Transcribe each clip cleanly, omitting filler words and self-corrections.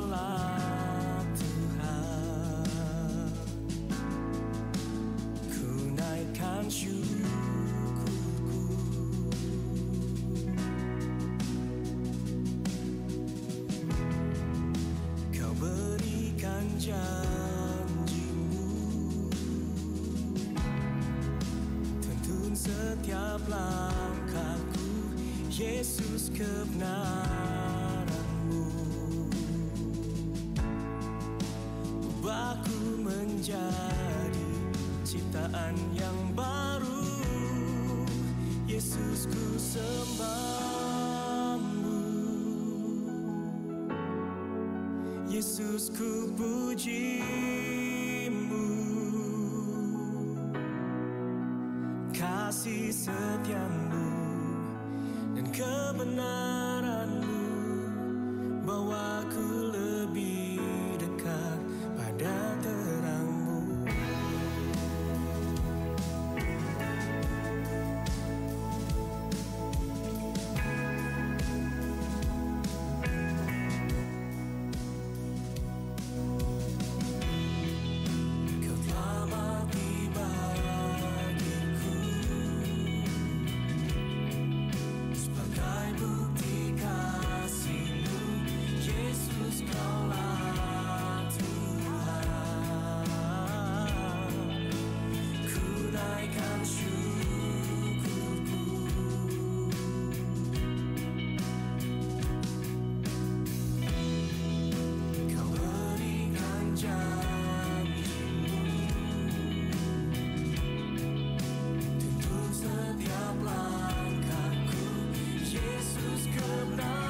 Kaulah Tuhan, ku naikkan syukurku. Kau berikan janjimu, tuntun setiap langkahku, Yesus kebenaranmu. Ubahku menjadi ciptaan yang baru, Yesus ku sembahmu, Yesus ku pujimu. Kasih setiamu dan kebenaranmu bawaku lebih dekat pada terangmu. Kau telah mati bagiku sebagai bukti kasih-Mu, Yesus Kaulah Tuhan. Ku naikkan syukurku, Kau berikan janji-Mu, tuntun setiap langkahku, Yesus kebenaranmu.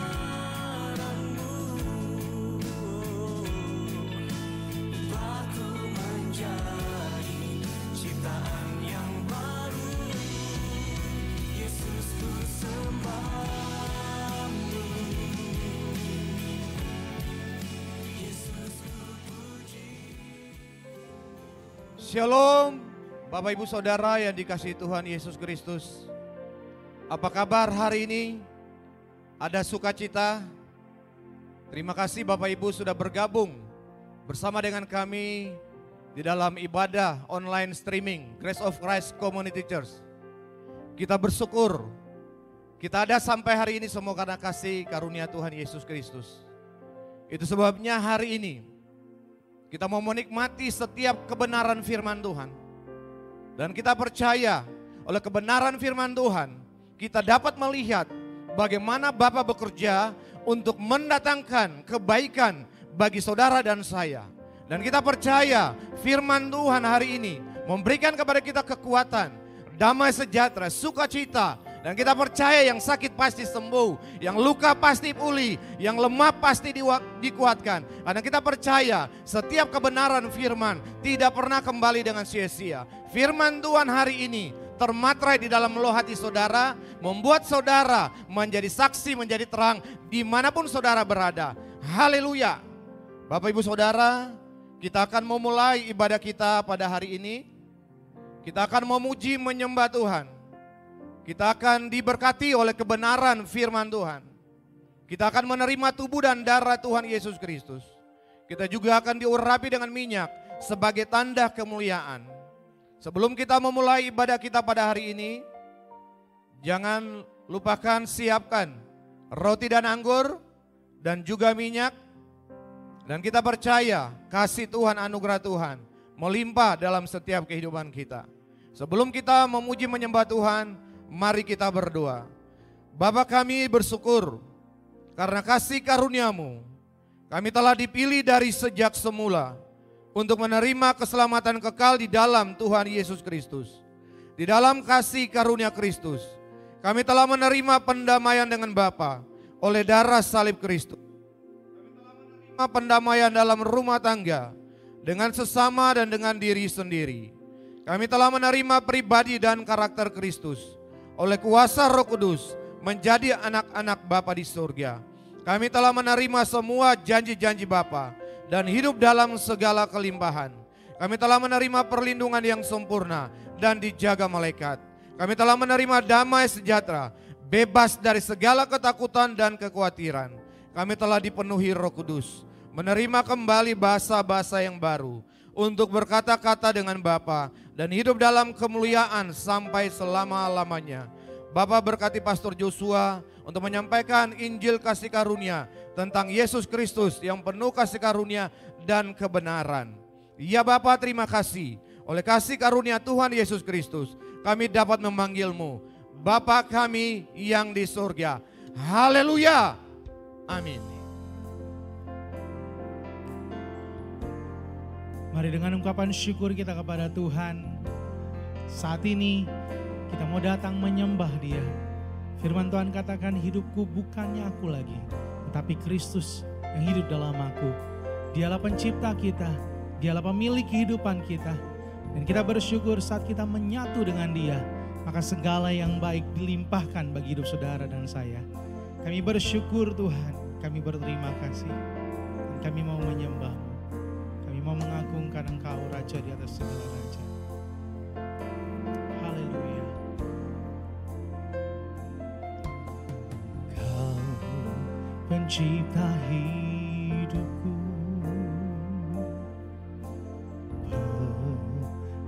Ubahku menjadi ciptaan yang baru, Yesus ku sembahmu, Yesus ku puji. Shalom, Bapak Ibu Saudara yang dikasihi Tuhan Yesus Kristus. Apa kabar hari ini? Ada sukacita? Terima kasih Bapak Ibu sudah bergabung bersama dengan kami di dalam ibadah online streaming Grace of Christ Community Church. Kita bersyukur kita ada sampai hari ini semua karena kasih karunia Tuhan Yesus Kristus. Itu sebabnya hari ini kita mau menikmati setiap kebenaran firman Tuhan. Dan kita percaya oleh kebenaran firman Tuhan, kita dapat melihat bagaimana Bapa bekerja untuk mendatangkan kebaikan bagi saudara dan saya. Dan kita percaya firman Tuhan hari ini memberikan kepada kita kekuatan, damai sejahtera, sukacita. Dan kita percaya yang sakit pasti sembuh, yang luka pasti pulih, yang lemah pasti dikuatkan. Karena kita percaya setiap kebenaran firman tidak pernah kembali dengan sia-sia. Firman Tuhan hari ini termatrai di dalam loh hati saudara, membuat saudara menjadi saksi, menjadi terang dimanapun saudara berada. Haleluya. Bapak Ibu Saudara, kita akan memulai ibadah kita pada hari ini. Kita akan memuji menyembah Tuhan. Kita akan diberkati oleh kebenaran firman Tuhan. Kita akan menerima tubuh dan darah Tuhan Yesus Kristus. Kita juga akan diurapi dengan minyak sebagai tanda kemuliaan. Sebelum kita memulai ibadah kita pada hari ini, jangan lupakan siapkan roti dan anggur dan juga minyak. Dan kita percaya kasih Tuhan, anugerah Tuhan melimpah dalam setiap kehidupan kita. Sebelum kita memuji menyembah Tuhan, mari kita berdoa. Bapa, kami bersyukur karena kasih karunia-Mu. Kami telah dipilih dari sejak semula untuk menerima keselamatan kekal di dalam Tuhan Yesus Kristus. Di dalam kasih karunia Kristus, kami telah menerima pendamaian dengan Bapa oleh darah salib Kristus. Kami telah menerima pendamaian dalam rumah tangga dengan sesama dan dengan diri sendiri. Kami telah menerima pribadi dan karakter Kristus oleh kuasa Roh Kudus menjadi anak-anak Bapa di surga. Kami telah menerima semua janji-janji Bapa dan hidup dalam segala kelimpahan. Kami telah menerima perlindungan yang sempurna dan dijaga malaikat. Kami telah menerima damai sejahtera, bebas dari segala ketakutan dan kekhawatiran. Kami telah dipenuhi Roh Kudus. menerima kembali bahasa-bahasa yang baru, untuk berkata-kata dengan Bapa dan hidup dalam kemuliaan sampai selama-lamanya. Bapa berkati Pastor Joshua untuk menyampaikan Injil kasih karunia tentang Yesus Kristus yang penuh kasih karunia dan kebenaran. Ya Bapa, terima kasih. Oleh kasih karunia Tuhan Yesus Kristus, kami dapat memanggil-Mu Bapa kami yang di surga. Haleluya. Amin. Mari dengan ungkapan syukur kita kepada Tuhan. Saat ini kita mau datang menyembah Dia. Firman Tuhan katakan, hidupku bukannya aku lagi, tetapi Kristus yang hidup dalam aku. Dialah pencipta kita, Dialah pemilik kehidupan kita. Dan kita bersyukur saat kita menyatu dengan Dia, maka segala yang baik dilimpahkan bagi hidup saudara dan saya. Kami bersyukur Tuhan, kami berterima kasih. Dan kami mau menyembah-Mu. Kami mau mengagungkan Engkau Raja di atas segala raja. Haleluya. Kau pencipta hidupku,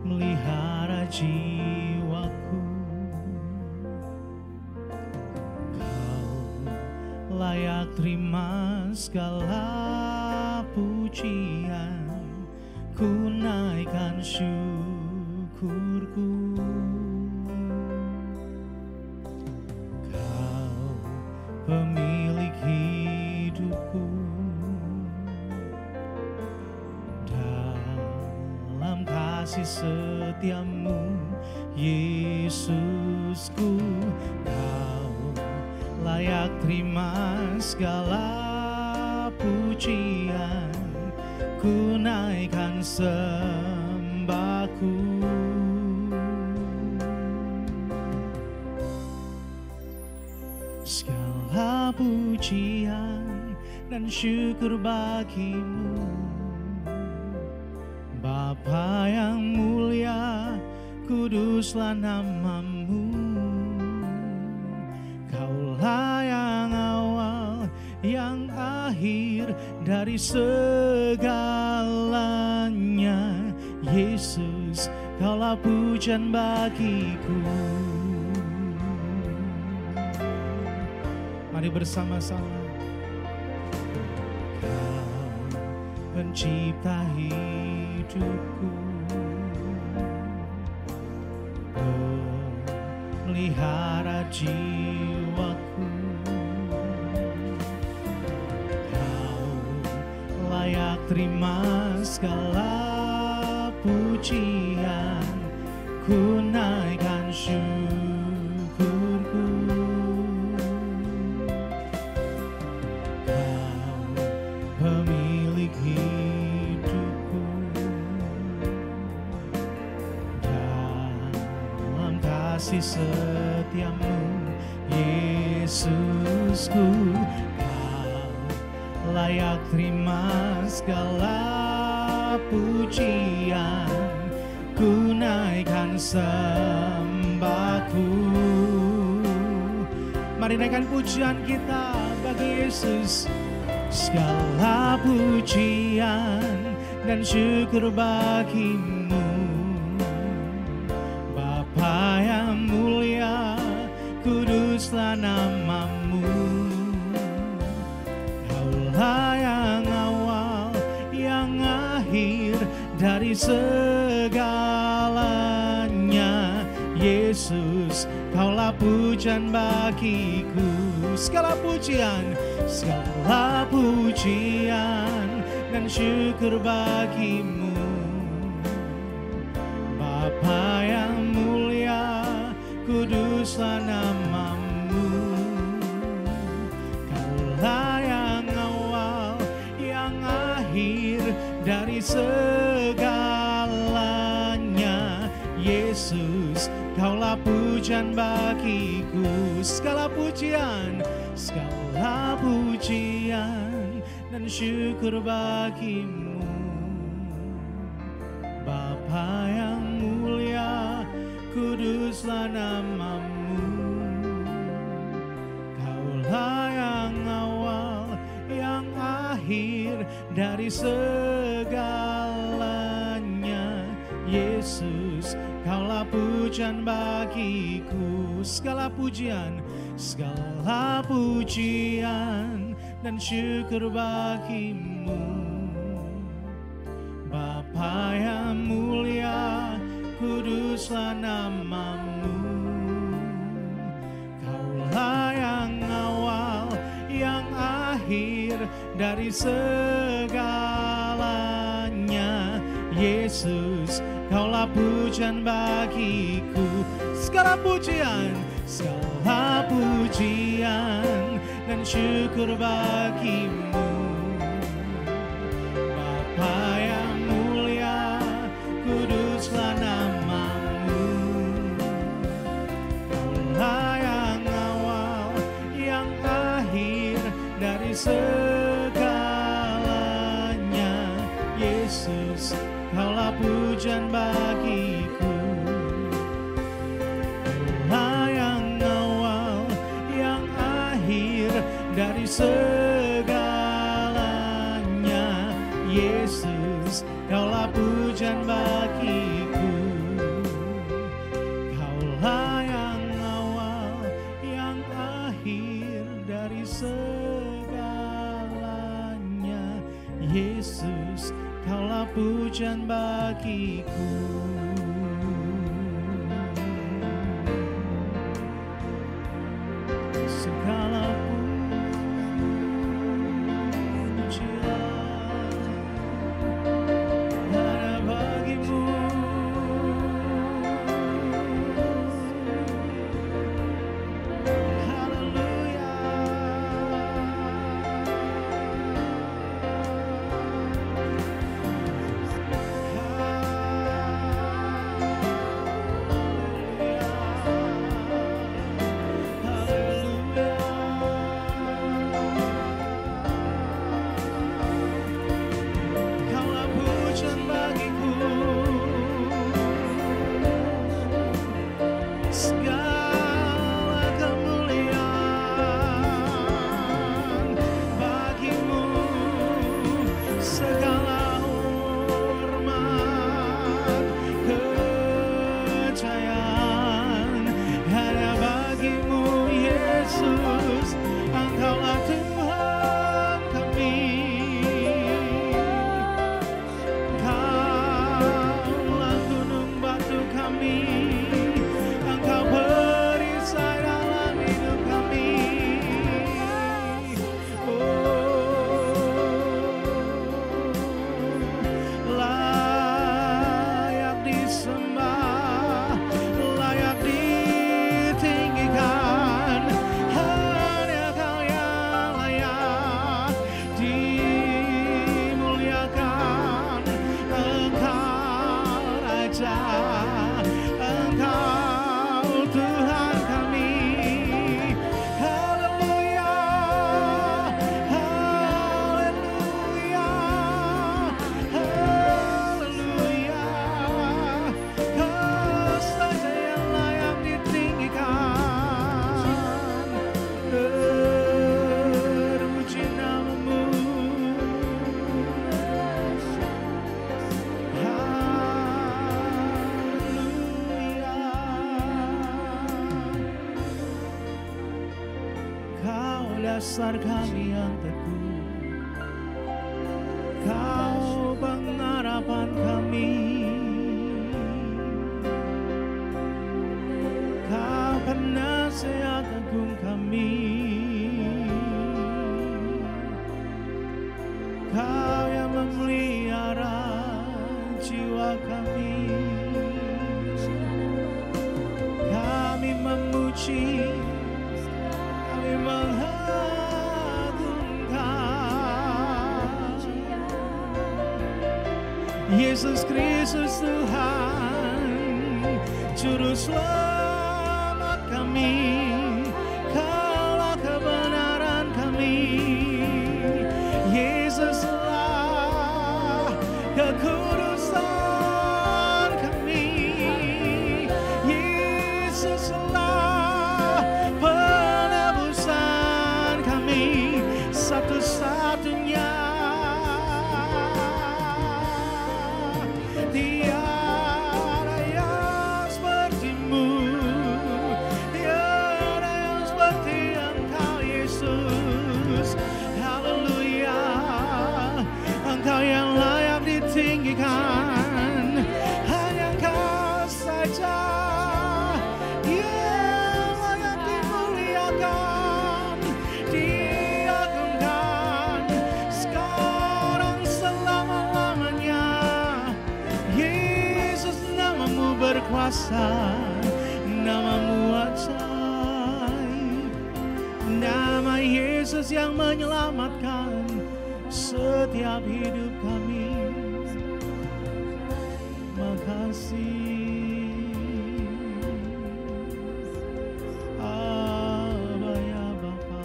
melihara jiwaku. Kau layak terima segala pujian, ku naikkan syukurku. Kau pemilik hidupku, dalam kasih setiamu Yesusku. Kau layak terima segala pujian, ku naikkan sembahku. Segala pujian dan syukur bagimu, Bapa yang mulia, kuduslah nama-Mu. Kaulah yang awal, yang akhir dari segalanya. Yesus, Kaulah pujian bagiku. Mari bersama-sama. Kau pencipta hidupku, melihara jiwaku. Kau layak terima segala pujian, ku naikkan syukurku. Kau pemilik hidupku, dalam kasih setiamu Yesusku. Kau layak terima segala pujian, ku naikkan sembahku. Mari naikkan pujian kita bagi Yesus. Segala pujian dan syukur bagimu, Bapa yang mulia, kuduslah nama-Mu. Kaulah yang awal, yang akhir dari segalanya. Yesus, Kaulah pujian bagiku. Segala pujian dan syukur bagimu, Bapa yang mulia, kuduslah nama-Mu. Kaulah yang awal, yang akhir dari segalanya. Yesus, Kaulah pujian bagiku. Segala pujian dan syukur bagimu, Bapa yang mulia, kuduslah nama-Mu. Kaulah yang awal, yang akhir dari segalanya. Yesus, Kaulah pujian bagiku, segala pujian dan syukur bagimu. Bapa yang mulia, kuduslah namamu. Kaulah yang awal, yang akhir dari segalanya. Yesus, Kaulah pujian bagiku, segala pujian dan syukur bagimu. Bapa yang mulia, kuduslah namamu. Kaulah yang awal, yang akhir dari segalanya. Yesus, Kaulah pujian bagiku. Kaulah yang awal, yang akhir dari segalanya. Yesus, Kaulah pujian bagiku. Kaulah yang awal, yang akhir dari segalanya. Yesus, Kaulah pujian bagiku. Segala pujian ada bagimu. Haleluya. Kaulah pujian bagiku, segala kemuliaan bagimu, segala hormat, kejayaan hanya bagimu. Yesus, Engkaulah Tuhan kami. Kaulah gunung batu kami, Engkau perisai dalam hidup kami. Layak disembah, layak ditinggikan, hanya Kau yang layak dimuliakan. Engkau Raja, Engkau Tuhan kami. Haleluya, haleluya, haleluya. Kau saja yang layak ditinggikan. Terpuji namamu. Kau dasar kami yang teguh, Kau pengharapan kami, Kau penasihat agung kami, Kau yang memelihara jiwa kami. Kami memuji, kami mengagungkan Yesus Kristus Tuhan, Juru Selamat kami. Kaulah kebenaran kami. Yesuslah kekudusan kami. Yesuslah penebusan kami. Satu-satunya kuasa, namamu ajaib, nama Yesus yang menyelamatkan setiap hidup kami. Makasih Aba ya Bapa.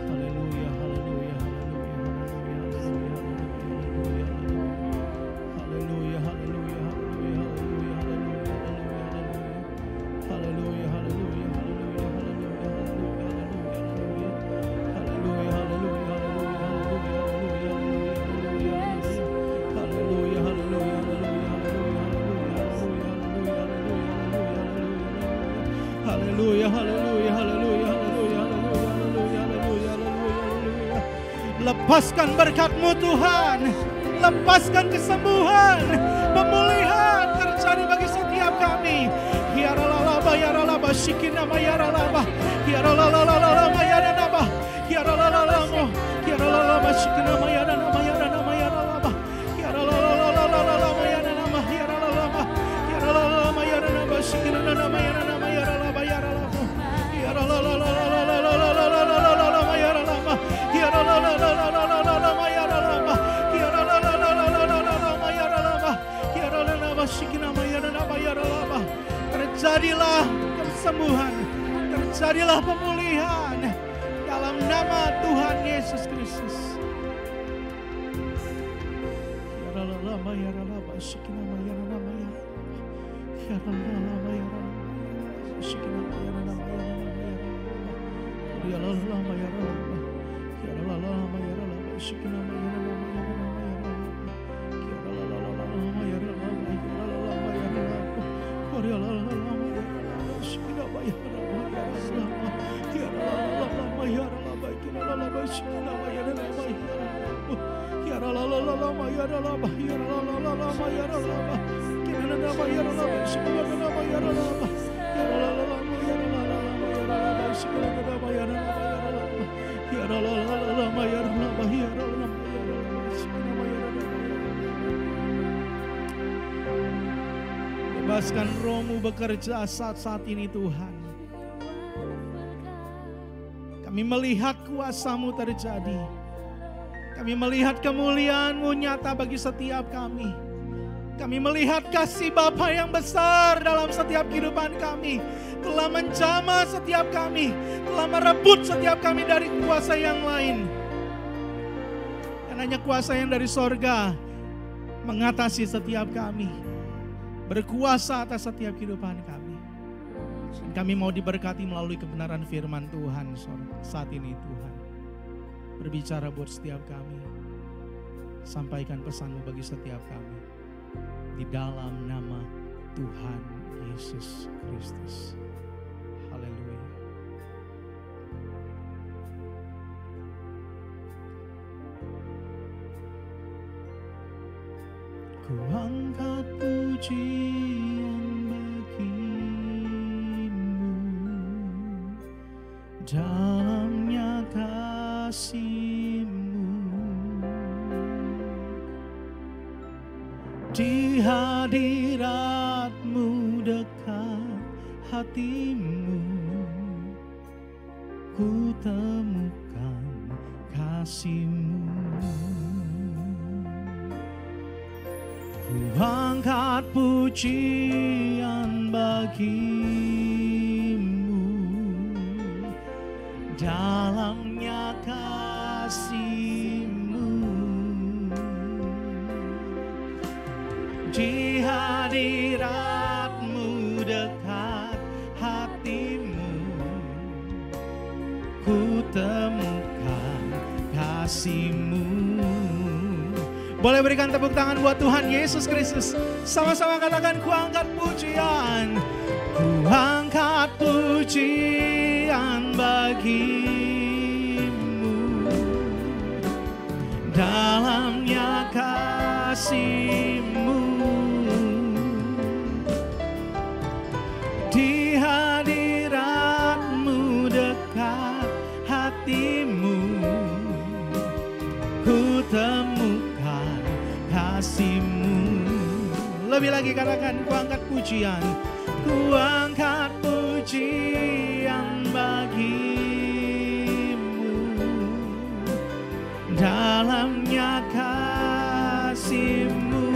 Haleluya, haleluya, haleluya, haleluya, haleluya, haleluya, haleluya, haleluya, haleluya, haleluya, haleluya, haleluya, haleluya, haleluya, haleluya, haleluya, haleluya, haleluya, haleluya. Lepaskan berkat-Mu Tuhan, lepaskan kesembuhan, pemulihan terjadi bagi setiap kami. Hiaralalaba, yaralaba, shikinama, yaralaba, hiaralalaba, yaranaba, hiaralalaba, hiaralalaba, shikinama, yaranama, yaranama, yaralaba, hiaralalaba, yaranama, hiaralalaba, hiaralalaba, yaranaba, shikinama, yaranama, yaralaba, yaralaba, hiaralalaba, yaralaba, hiaralalaba, yaralaba, hiaralalaba, yaralaba, hiaralalaba, shikinama, yaranaba, yaralaba. Terjadilah kesembuhan, terjadilah pemulihan dalam nama Tuhan Yesus Kristus. Yaralaba, yaralaba, shikinama, yaranama, yaralaba, yaralaba, shikinama, yaranama, yaralaba, yaralaba, yaralaba, yaralaba, shikinama, yaranama, yaralaba, Bebaskan Roh-Mu bekerja saat ini Tuhan. Kami melihat kuasa-Mu terjadi. Kami melihat kemuliaan-Mu nyata bagi setiap kami. Kami melihat kasih Bapa yang besar dalam setiap kehidupan kami. Telah menjamah setiap kami. Telah merebut setiap kami dari kuasa yang lain. Dan hanya kuasa yang dari sorga mengatasi setiap kami. Berkuasa atas setiap kehidupan kami. Dan kami mau diberkati melalui kebenaran firman Tuhan saat ini Tuhan. Berbicara buat setiap kami. Sampaikan pesan-Mu bagi setiap kami. Di dalam nama Tuhan Yesus Kristus. Haleluya. Ku angkat pujian bagi-Mu, dalamnya kasih-Mu, di hadirat-Mu dekat hati-Mu, ku temukan kasih-Mu. Ku angkat pujian bagi-Mu, dalamnya kasih-Mu, di hadirat-Mu dekat hati-Mu, ku temukan kasih-Mu. Boleh berikan tepuk tangan buat Tuhan Yesus Kristus. Sama-sama katakan, ku angkat pujian. Ku angkat pujian bagi-Mu, dalamnya kasih-Mu, di hadirat-Mu dekat hati-Mu, ku temukan kasih-Mu. kasih-Mu. Lebih lagi katakan, ku angkat pujian, ku angkat pujian bagi-Mu. Dalamnya kasih-Mu,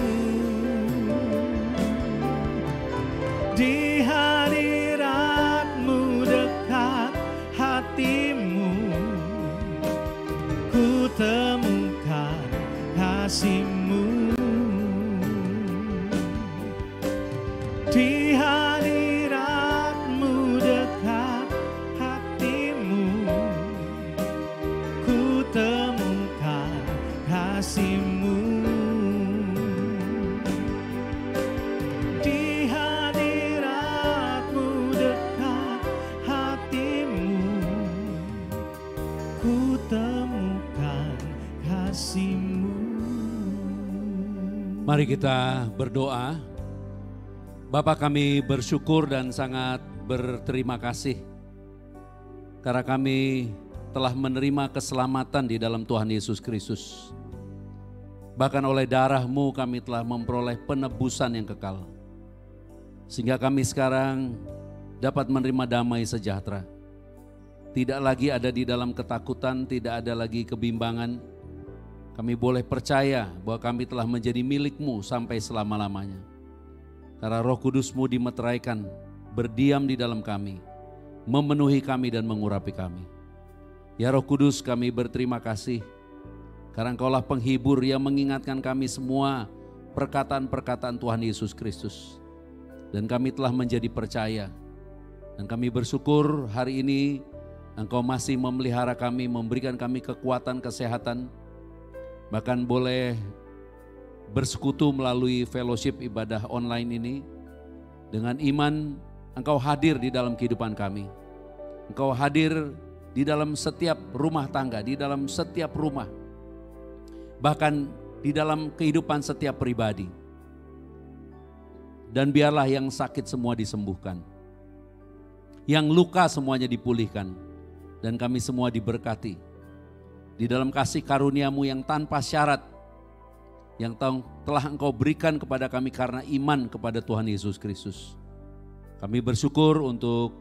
di hadirat-Mu dekat hati-Mu, ku temukan kasih-Mu. Di hadirat-Mu dekat hati-Mu, ku temukan kasih-Mu. Di hadirat-Mu dekat hati-Mu, ku temukan kasih-Mu. Mari kita berdoa. Bapa, kami bersyukur dan sangat berterima kasih karena kami telah menerima keselamatan di dalam Tuhan Yesus Kristus. Bahkan oleh darah-Mu kami telah memperoleh penebusan yang kekal. Sehingga kami sekarang dapat menerima damai sejahtera. Tidak lagi ada di dalam ketakutan, tidak ada lagi kebimbangan. Kami boleh percaya bahwa kami telah menjadi milik-Mu sampai selama-lamanya. Karena Roh Kudus-Mu dimeteraikan, berdiam di dalam kami, memenuhi kami dan mengurapi kami. Ya Roh Kudus, kami berterima kasih karena Engkaulah penghibur yang mengingatkan kami semua perkataan-perkataan Tuhan Yesus Kristus. Dan kami telah menjadi percaya. Dan kami bersyukur hari ini Engkau masih memelihara kami, memberikan kami kekuatan, kesehatan. Bahkan boleh bersekutu melalui fellowship ibadah online ini. Dengan iman Engkau hadir di dalam kehidupan kami. Engkau hadir di dalam setiap rumah tangga, di dalam setiap rumah. Bahkan di dalam kehidupan setiap pribadi. Dan biarlah yang sakit semua disembuhkan. Yang luka semuanya dipulihkan. Dan kami semua diberkati. Di dalam kasih karunia-Mu yang tanpa syarat. Yang telah Engkau berikan kepada kami karena iman kepada Tuhan Yesus Kristus. Kami bersyukur untuk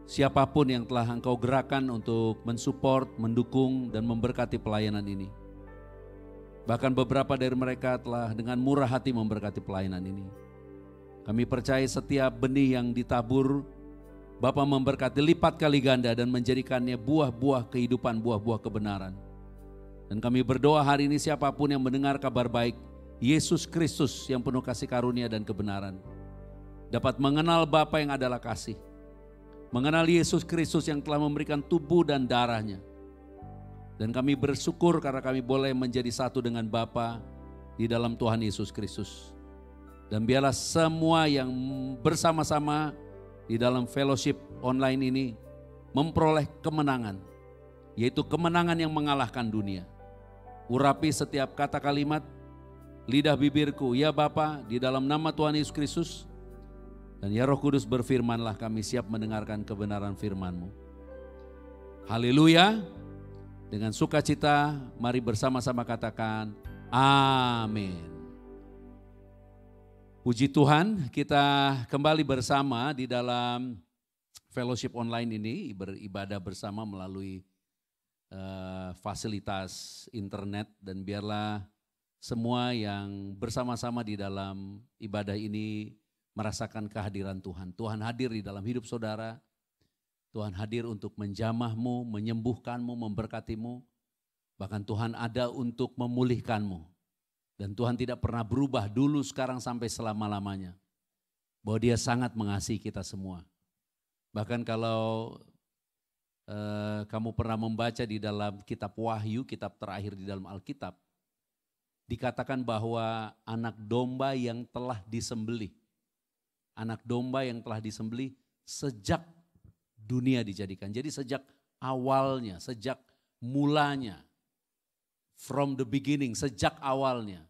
siapapun yang telah Engkau gerakan untuk mensupport, mendukung, dan memberkati pelayanan ini. Bahkan beberapa dari mereka telah dengan murah hati memberkati pelayanan ini. Kami percaya setiap benih yang ditabur, Bapa memberkati lipat kali ganda dan menjadikannya buah-buah kehidupan, buah-buah kebenaran. Dan kami berdoa hari ini siapapun yang mendengar kabar baik, Yesus Kristus yang penuh kasih karunia dan kebenaran, dapat mengenal Bapa yang adalah kasih. Mengenal Yesus Kristus yang telah memberikan tubuh dan darahnya. Dan kami bersyukur karena kami boleh menjadi satu dengan Bapa di dalam Tuhan Yesus Kristus. Dan biarlah semua yang bersama-sama di dalam fellowship online ini memperoleh kemenangan. Yaitu kemenangan yang mengalahkan dunia. Urapi setiap kata kalimat, lidah bibirku, ya Bapa, di dalam nama Tuhan Yesus Kristus. Dan ya Roh Kudus, berfirmanlah, kami siap mendengarkan kebenaran firman-Mu. Haleluya. Dengan sukacita, mari bersama-sama katakan, amin. Puji Tuhan, kita kembali bersama di dalam fellowship online ini, beribadah bersama melalui fasilitas internet. Dan biarlah semua yang bersama-sama di dalam ibadah ini merasakan kehadiran Tuhan. Tuhan hadir di dalam hidup saudara. Tuhan hadir untuk menjamahmu, menyembuhkanmu, memberkatimu. Bahkan Tuhan ada untuk memulihkanmu. Dan Tuhan tidak pernah berubah dulu, sekarang, sampai selama-lamanya. Bahwa Dia sangat mengasihi kita semua. Bahkan kalau kamu pernah membaca di dalam kitab Wahyu, kitab terakhir di dalam Alkitab, dikatakan bahwa anak domba yang telah disembelih, anak domba yang telah disembelih sejak dunia dijadikan. Jadi sejak awalnya, sejak mulanya, from the beginning, sejak awalnya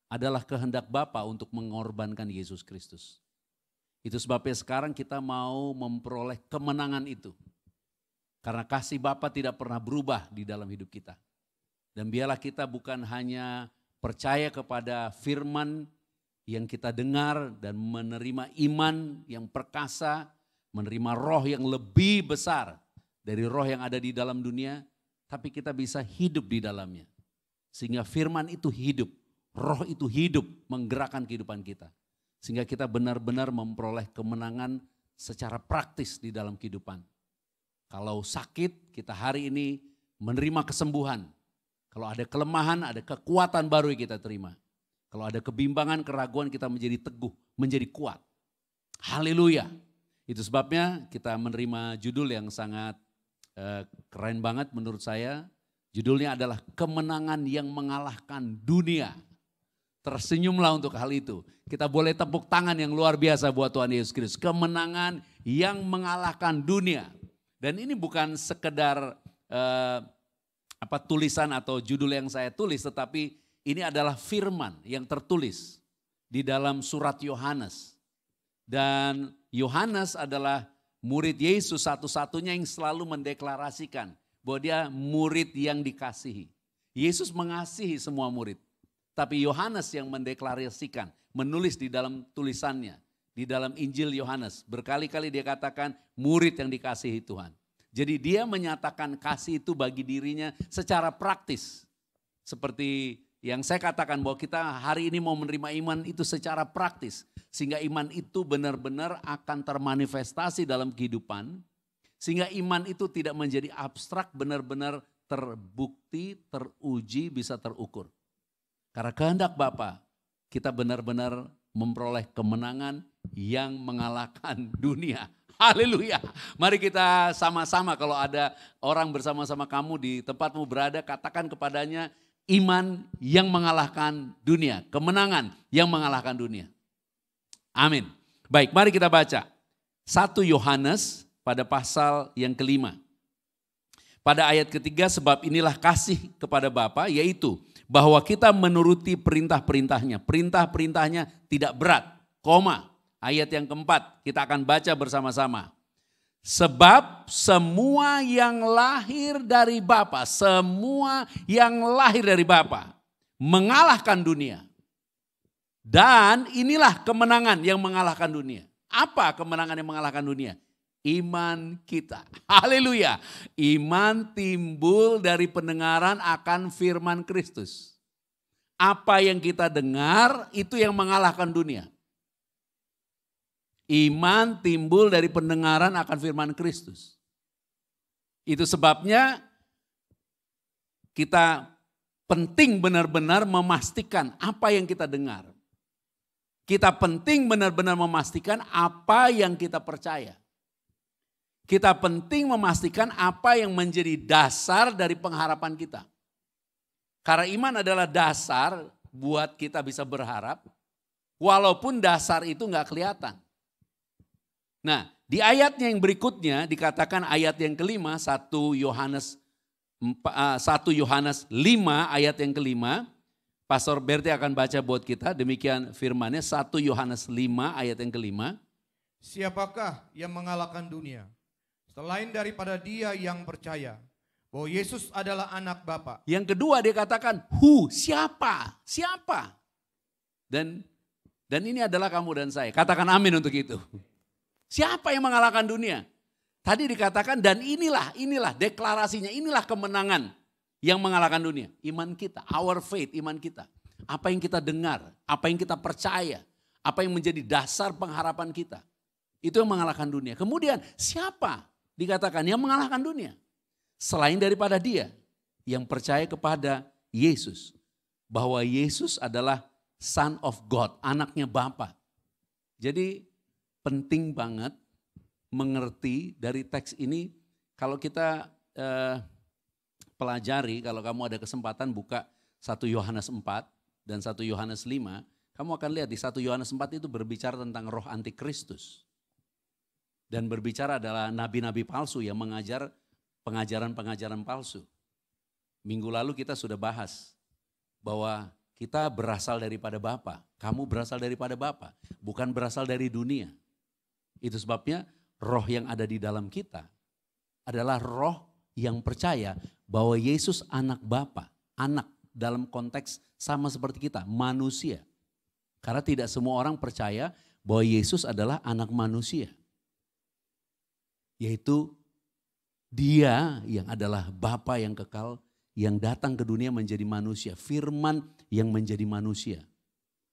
adalah kehendak Bapa untuk mengorbankan Yesus Kristus. Itu sebabnya sekarang kita mau memperoleh kemenangan itu. Karena kasih Bapa tidak pernah berubah di dalam hidup kita. Dan biarlah kita bukan hanya percaya kepada firman yang kita dengar dan menerima iman yang perkasa, menerima roh yang lebih besar dari roh yang ada di dalam dunia, tapi kita bisa hidup di dalamnya. Sehingga firman itu hidup, roh itu hidup menggerakkan kehidupan kita. Sehingga kita benar-benar memperoleh kemenangan secara praktis di dalam kehidupan. Kalau sakit, kita hari ini menerima kesembuhan. Kalau ada kelemahan, ada kekuatan baru yang kita terima. Kalau ada kebimbangan, keraguan, kita menjadi teguh, menjadi kuat. Haleluya. Itu sebabnya kita menerima judul yang sangat keren banget menurut saya. Judulnya adalah Kemenangan yang Mengalahkan Dunia. Tersenyumlah untuk hal itu. Kita boleh tepuk tangan yang luar biasa buat Tuhan Yesus Kristus. Kemenangan yang mengalahkan dunia. Dan ini bukan sekedar tulisan atau judul yang saya tulis, tetapi ini adalah firman yang tertulis di dalam surat Yohanes. Dan Yohanes adalah murid Yesus satu-satunya yang selalu mendeklarasikan bahwa dia murid yang dikasihi. Yesus mengasihi semua murid. Tapi Yohanes yang mendeklarasikan, menulis di dalam tulisannya, di dalam Injil Yohanes. Berkali-kali dia katakan murid yang dikasihi Tuhan. Jadi dia menyatakan kasih itu bagi dirinya secara praktis. Seperti yang saya katakan bahwa kita hari ini mau menerima iman itu secara praktis. Sehingga iman itu benar-benar akan termanifestasi dalam kehidupan. Sehingga iman itu tidak menjadi abstrak, benar-benar terbukti, teruji, bisa terukur. Karena kehendak Bapa, kita benar-benar memperoleh kemenangan yang mengalahkan dunia. Haleluya. Mari kita sama-sama, kalau ada orang bersama-sama kamu di tempatmu berada, katakan kepadanya, iman yang mengalahkan dunia. Kemenangan yang mengalahkan dunia. Amin. Baik, mari kita baca. 1 Yohanes pada pasal yang kelima. Pada ayat ketiga, sebab inilah kasih kepada Bapa, yaitu bahwa kita menuruti perintah-perintahnya. Perintah-perintahnya tidak berat. Koma. Ayat yang keempat, kita akan baca bersama-sama. Sebab semua yang lahir dari Bapa, semua yang lahir dari Bapa mengalahkan dunia. Dan inilah kemenangan yang mengalahkan dunia. Apa kemenangan yang mengalahkan dunia? Iman kita. Haleluya. Iman timbul dari pendengaran akan firman Kristus. Apa yang kita dengar itu yang mengalahkan dunia. Iman timbul dari pendengaran akan firman Kristus. Itu sebabnya kita penting benar-benar memastikan apa yang kita dengar. Kita penting benar-benar memastikan apa yang kita percaya. Kita penting memastikan apa yang menjadi dasar dari pengharapan kita. Karena iman adalah dasar buat kita bisa berharap, walaupun dasar itu nggak kelihatan. Nah, di ayatnya yang berikutnya dikatakan ayat yang kelima, 1 Yohanes 5 ayat yang kelima. Pastor Berti akan baca buat kita, demikian firmannya 1 Yohanes 5 ayat yang kelima. Siapakah yang mengalahkan dunia? Selain daripada dia yang percaya bahwa Yesus adalah anak Bapa. Yang kedua dia katakan, siapa? Siapa? Dan ini adalah kamu dan saya. Katakan amin untuk itu. Siapa yang mengalahkan dunia? Tadi dikatakan dan inilah deklarasinya, inilah kemenangan yang mengalahkan dunia. Iman kita, our faith, iman kita. Apa yang kita dengar, apa yang kita percaya, apa yang menjadi dasar pengharapan kita. Itu yang mengalahkan dunia. Kemudian siapa dikatakan yang mengalahkan dunia? Selain daripada dia yang percaya kepada Yesus. Bahwa Yesus adalah Son of God, anaknya Bapa. Jadi penting banget mengerti dari teks ini. Kalau kita pelajari, kalau kamu ada kesempatan buka 1 Yohanes 4 dan 1 Yohanes 5, kamu akan lihat di 1 Yohanes 4 itu berbicara tentang roh antikristus. Dan berbicara adalah nabi-nabi palsu yang mengajar pengajaran-pengajaran palsu. Minggu lalu kita sudah bahas bahwa kita berasal daripada Bapa, kamu berasal daripada Bapa, bukan berasal dari dunia. Itu sebabnya roh yang ada di dalam kita adalah roh yang percaya bahwa Yesus anak Bapa, anak dalam konteks sama seperti kita, manusia. Karena tidak semua orang percaya bahwa Yesus adalah anak manusia. Yaitu Dia yang adalah Bapa yang kekal, yang datang ke dunia menjadi manusia. Firman yang menjadi manusia.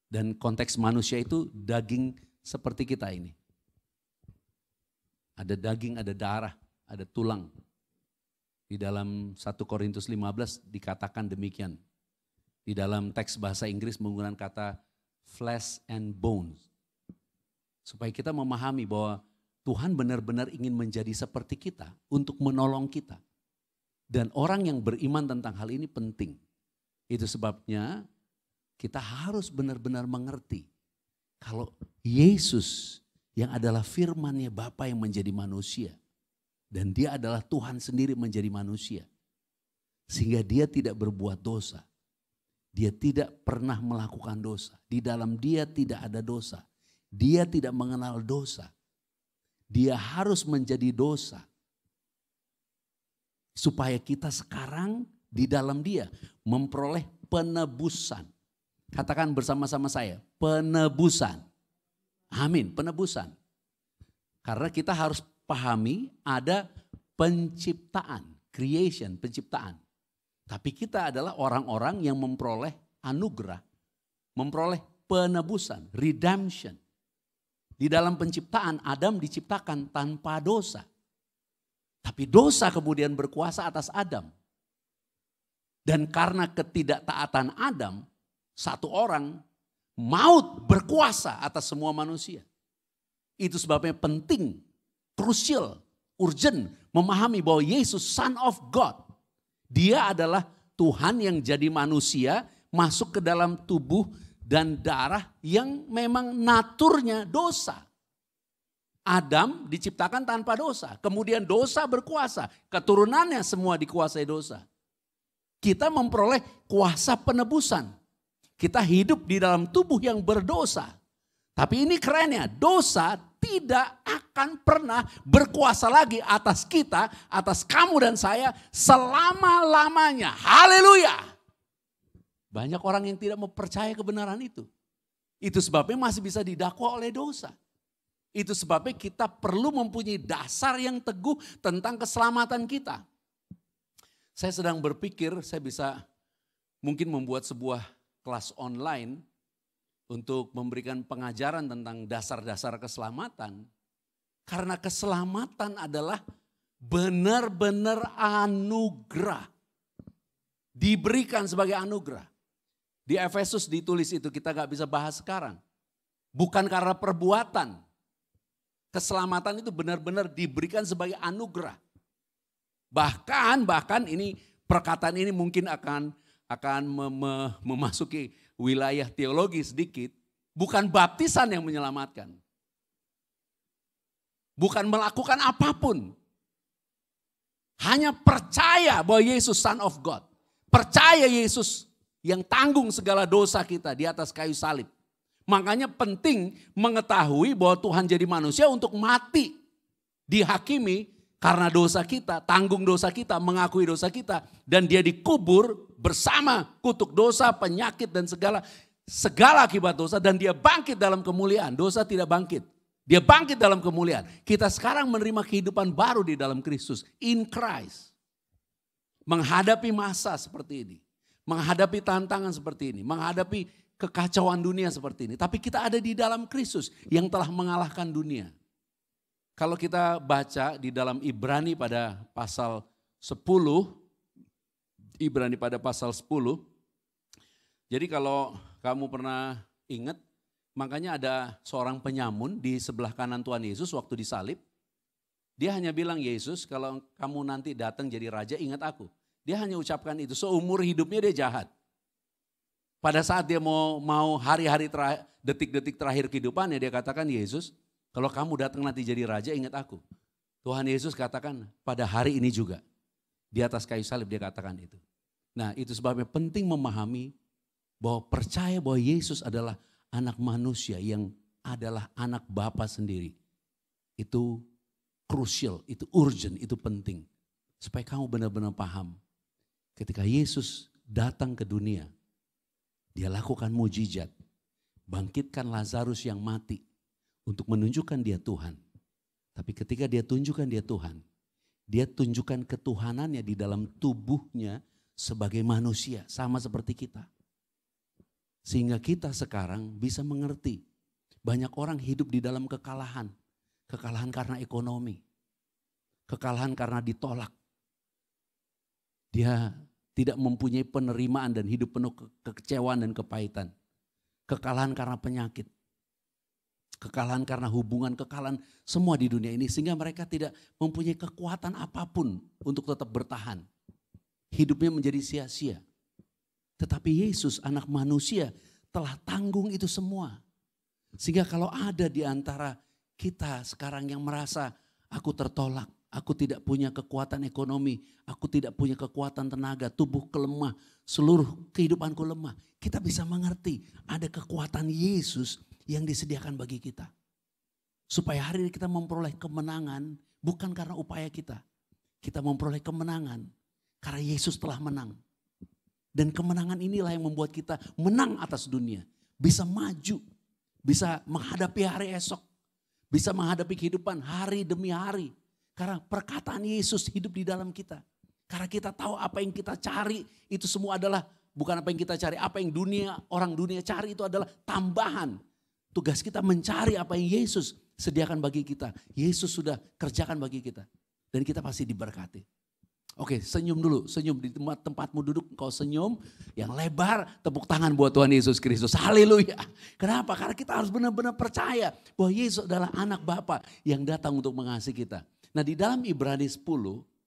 Dan konteks manusia itu daging seperti kita ini. Ada daging, ada darah, ada tulang. Di dalam 1 Korintus 15 dikatakan demikian. Di dalam teks bahasa Inggris menggunakan kata flesh and bones. Supaya kita memahami bahwa Tuhan benar-benar ingin menjadi seperti kita untuk menolong kita. Dan orang yang beriman tentang hal ini penting. Itu sebabnya kita harus benar-benar mengerti. Kalau Yesus yang adalah firman-Nya Bapa yang menjadi manusia. Dan Dia adalah Tuhan sendiri menjadi manusia. Sehingga Dia tidak berbuat dosa. Dia tidak pernah melakukan dosa. Di dalam Dia tidak ada dosa. Dia tidak mengenal dosa. Dia harus menjadi dosa. Supaya kita sekarang di dalam Dia memperoleh penebusan. Katakan bersama-sama saya, penebusan. Amin, penebusan. Karena kita harus pahami ada penciptaan, creation, penciptaan. Tapi kita adalah orang-orang yang memperoleh anugerah, memperoleh penebusan, redemption. Di dalam penciptaan Adam diciptakan tanpa dosa. Tapi dosa kemudian berkuasa atas Adam. Dan karena ketidaktaatan Adam, satu orang maut berkuasa atas semua manusia. Itu sebabnya penting, krusial, urgent memahami bahwa Yesus Son of God. Dia adalah Tuhan yang jadi manusia masuk ke dalam tubuh dan darah yang memang naturnya dosa. Adam diciptakan tanpa dosa. Kemudian dosa berkuasa. Keturunannya semua dikuasai dosa. Kita memperoleh kuasa penebusan. Kita hidup di dalam tubuh yang berdosa. Tapi ini kerennya, dosa tidak akan pernah berkuasa lagi atas kita, atas kamu dan saya selama-lamanya. Haleluya. Banyak orang yang tidak mau percaya kebenaran itu. Itu sebabnya masih bisa didakwa oleh dosa. Itu sebabnya kita perlu mempunyai dasar yang teguh tentang keselamatan kita. Saya sedang berpikir saya bisa mungkin membuat sebuah kelas online untuk memberikan pengajaran tentang dasar-dasar keselamatan. Karena keselamatan adalah benar-benar anugerah. Diberikan sebagai anugerah. Di Efesus ditulis itu, kita gak bisa bahas sekarang. Bukan karena perbuatan. Keselamatan itu benar-benar diberikan sebagai anugerah. Bahkan ini perkataan ini mungkin akan memasuki wilayah teologi sedikit. Bukan baptisan yang menyelamatkan. Bukan melakukan apapun. Hanya percaya bahwa Yesus Son of God. Percaya Yesus yang tanggung segala dosa kita di atas kayu salib. Makanya penting mengetahui bahwa Tuhan jadi manusia untuk mati. Dihakimi karena dosa kita, tanggung dosa kita, mengakui dosa kita. Dan dia dikubur bersama kutuk dosa, penyakit dan segala akibat dosa. Dan dia bangkit dalam kemuliaan, dosa tidak bangkit. Dia bangkit dalam kemuliaan. Kita sekarang menerima kehidupan baru di dalam Kristus, in Christ. Menghadapi masa seperti ini. Menghadapi tantangan seperti ini. Menghadapi kekacauan dunia seperti ini. Tapi kita ada di dalam Kristus yang telah mengalahkan dunia. Kalau kita baca di dalam Ibrani pada pasal 10. Ibrani pada pasal 10. Jadi kalau kamu pernah ingat. Makanya ada seorang penyamun di sebelah kanan Tuhan Yesus waktu disalib. Dia hanya bilang, Yesus kalau kamu nanti datang jadi raja ingat aku. Dia hanya ucapkan itu, seumur hidupnya dia jahat. Pada saat dia mau hari-hari detik-detik terakhir kehidupannya dia katakan, Yesus kalau kamu datang nanti jadi raja ingat aku. Tuhan Yesus katakan pada hari ini juga. Di atas kayu salib dia katakan itu. Nah itu sebabnya penting memahami bahwa percaya bahwa Yesus adalah anak manusia yang adalah anak Bapa sendiri. Itu krusial, itu urgent, itu penting. Supaya kamu benar-benar paham. Ketika Yesus datang ke dunia. Dia lakukan mujizat. Bangkitkan Lazarus yang mati untuk menunjukkan dia Tuhan. Tapi ketika dia tunjukkan dia Tuhan, dia tunjukkan ketuhanannya di dalam tubuhnya sebagai manusia, sama seperti kita. Sehingga kita sekarang bisa mengerti. Banyak orang hidup di dalam kekalahan. Kekalahan karena ekonomi. Kekalahan karena ditolak. Dia tidak mempunyai penerimaan dan hidup penuh kekecewaan dan kepahitan. Kekalahan karena penyakit. Kekalahan karena hubungan, kekalahan semua di dunia ini. Sehingga mereka tidak mempunyai kekuatan apapun untuk tetap bertahan. Hidupnya menjadi sia-sia. Tetapi Yesus anak manusia telah tanggung itu semua. Sehingga kalau ada di antara kita sekarang yang merasa aku tertolak. Aku tidak punya kekuatan ekonomi, aku tidak punya kekuatan tenaga, tubuhku lemah, seluruh kehidupanku lemah. Kita bisa mengerti ada kekuatan Yesus yang disediakan bagi kita. Supaya hari ini kita memperoleh kemenangan bukan karena upaya kita. Kita memperoleh kemenangan karena Yesus telah menang. Dan kemenangan inilah yang membuat kita menang atas dunia. Bisa maju, bisa menghadapi hari esok, bisa menghadapi kehidupan hari demi hari. Karena perkataan Yesus hidup di dalam kita. Karena kita tahu apa yang kita cari itu semua adalah bukan apa yang kita cari. Apa yang orang dunia cari itu adalah tambahan. Tugas kita mencari apa yang Yesus sediakan bagi kita. Yesus sudah kerjakan bagi kita. Dan kita pasti diberkati. Oke, senyum dulu. Senyum di tempatmu duduk. Kau senyum yang lebar. Tepuk tangan buat Tuhan Yesus Kristus. Haleluya. Kenapa? Karena kita harus benar-benar percaya bahwa Yesus adalah anak Bapa yang datang untuk mengasihi kita. Nah di dalam Ibrani 10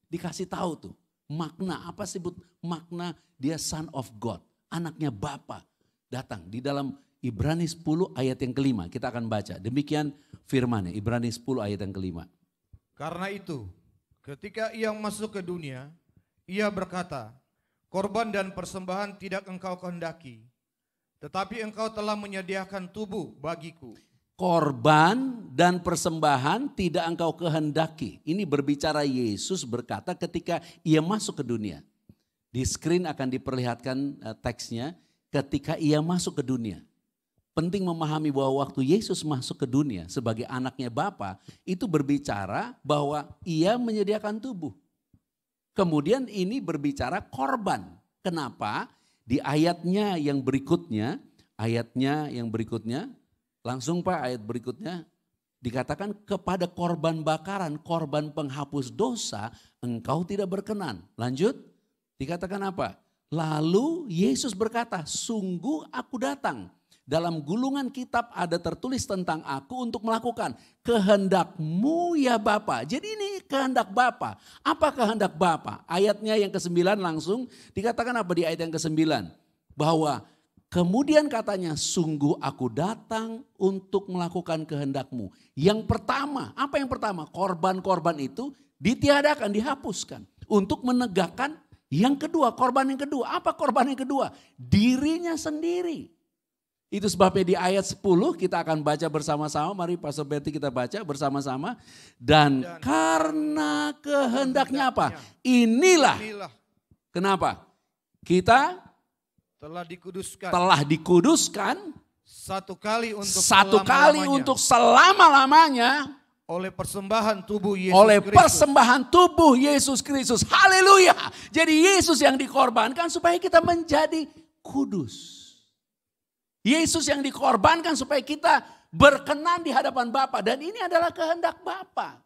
dikasih tahu tuh makna, apa sebut makna dia son of God. Anaknya Bapa datang di dalam Ibrani 10 ayat yang kelima. Kita akan baca, demikian firman-Nya, Ibrani 10 ayat yang kelima. Karena itu ketika ia masuk ke dunia, ia berkata, korban dan persembahan tidak engkau kehendaki, tetapi engkau telah menyediakan tubuh bagiku. Korban dan persembahan tidak engkau kehendaki. Ini berbicara Yesus berkata ketika ia masuk ke dunia. Di screen akan diperlihatkan teksnya ketika ia masuk ke dunia. Penting memahami bahwa waktu Yesus masuk ke dunia sebagai anaknya Bapa itu berbicara bahwa ia menyediakan tubuh. Kemudian ini berbicara korban. Kenapa? Di ayatnya yang berikutnya, langsung Pak ayat berikutnya dikatakan kepada korban bakaran, korban penghapus dosa engkau tidak berkenan. Lanjut dikatakan apa? Lalu Yesus berkata, sungguh aku datang. Dalam gulungan kitab ada tertulis tentang aku untuk melakukan kehendak-Mu ya Bapa. Jadi ini kehendak Bapa. Apa kehendak Bapa? Ayatnya yang ke-9 langsung dikatakan apa di ayat yang ke-9? Bahwa kemudian katanya, sungguh aku datang untuk melakukan kehendak-Mu. Yang pertama, apa yang pertama? Korban-korban itu ditiadakan, dihapuskan. Untuk menegakkan yang kedua, korban yang kedua. Apa korban yang kedua? Dirinya sendiri. Itu sebabnya di ayat 10 kita akan baca bersama-sama. Mari Pastor Betty kita baca bersama-sama. Dan karena kehendaknya apa? Inilah. Kenapa? Kita telah dikuduskan satu kali untuk selama-lamanya oleh persembahan tubuh Yesus Kristus. Persembahan tubuh Yesus Kristus. Haleluya. Jadi Yesus yang dikorbankan supaya kita menjadi kudus. Yesus yang dikorbankan supaya kita berkenan di hadapan Bapa. Dan ini adalah kehendak Bapa.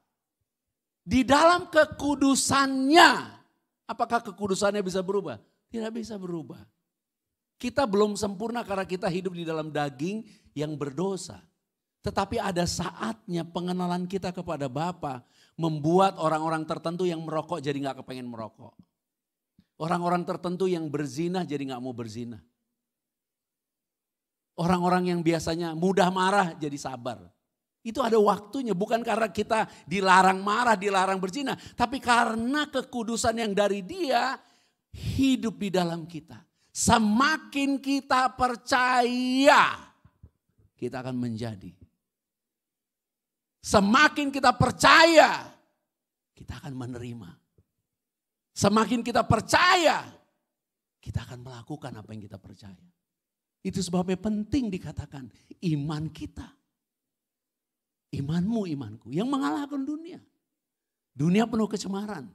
Di dalam kekudusannya. Apakah kekudusannya bisa berubah? Tidak bisa berubah. Kita belum sempurna karena kita hidup di dalam daging yang berdosa. Tetapi ada saatnya pengenalan kita kepada Bapa membuat orang-orang tertentu yang merokok jadi gak kepengen merokok. Orang-orang tertentu yang berzina jadi gak mau berzina. Orang-orang yang biasanya mudah marah jadi sabar. Itu ada waktunya, bukan karena kita dilarang marah, dilarang berzina. Tapi karena kekudusan yang dari Dia hidup di dalam kita. Semakin kita percaya, kita akan menjadi. Semakin kita percaya, kita akan menerima. Semakin kita percaya, kita akan melakukan apa yang kita percaya. Itu sebabnya penting dikatakan iman kita. Imanmu, imanku yang mengalahkan dunia. Dunia penuh kecemaran.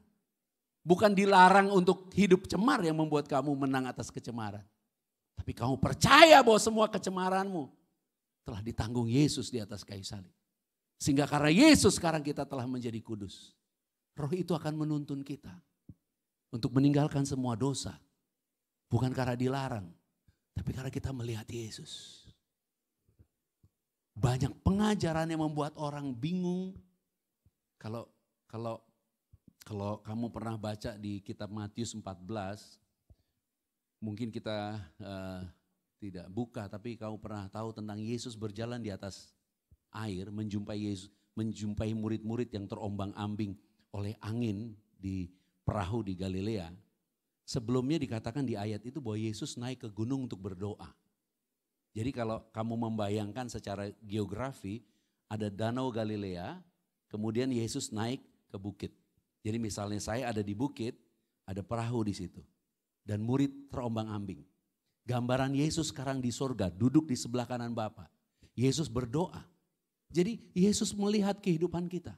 Bukan dilarang untuk hidup cemar yang membuat kamu menang atas kecemaran. Tapi kamu percaya bahwa semua kecemaranmu telah ditanggung Yesus di atas kayu salib. Sehingga karena Yesus sekarang kita telah menjadi kudus. Roh itu akan menuntun kita untuk meninggalkan semua dosa. Bukan karena dilarang, tapi karena kita melihat Yesus. Banyak pengajaran yang membuat orang bingung. Kalau kamu pernah baca di kitab Matius 14, mungkin kita tidak buka, tapi kamu pernah tahu tentang Yesus berjalan di atas air, menjumpai murid-murid yang terombang-ambing oleh angin di perahu di Galilea. Sebelumnya dikatakan di ayat itu bahwa Yesus naik ke gunung untuk berdoa. Jadi kalau kamu membayangkan secara geografi, ada danau Galilea, kemudian Yesus naik ke bukit. Jadi misalnya saya ada di bukit, ada perahu di situ. Dan murid terombang-ambing. Gambaran Yesus sekarang di sorga, duduk di sebelah kanan Bapa. Yesus berdoa. Jadi Yesus melihat kehidupan kita.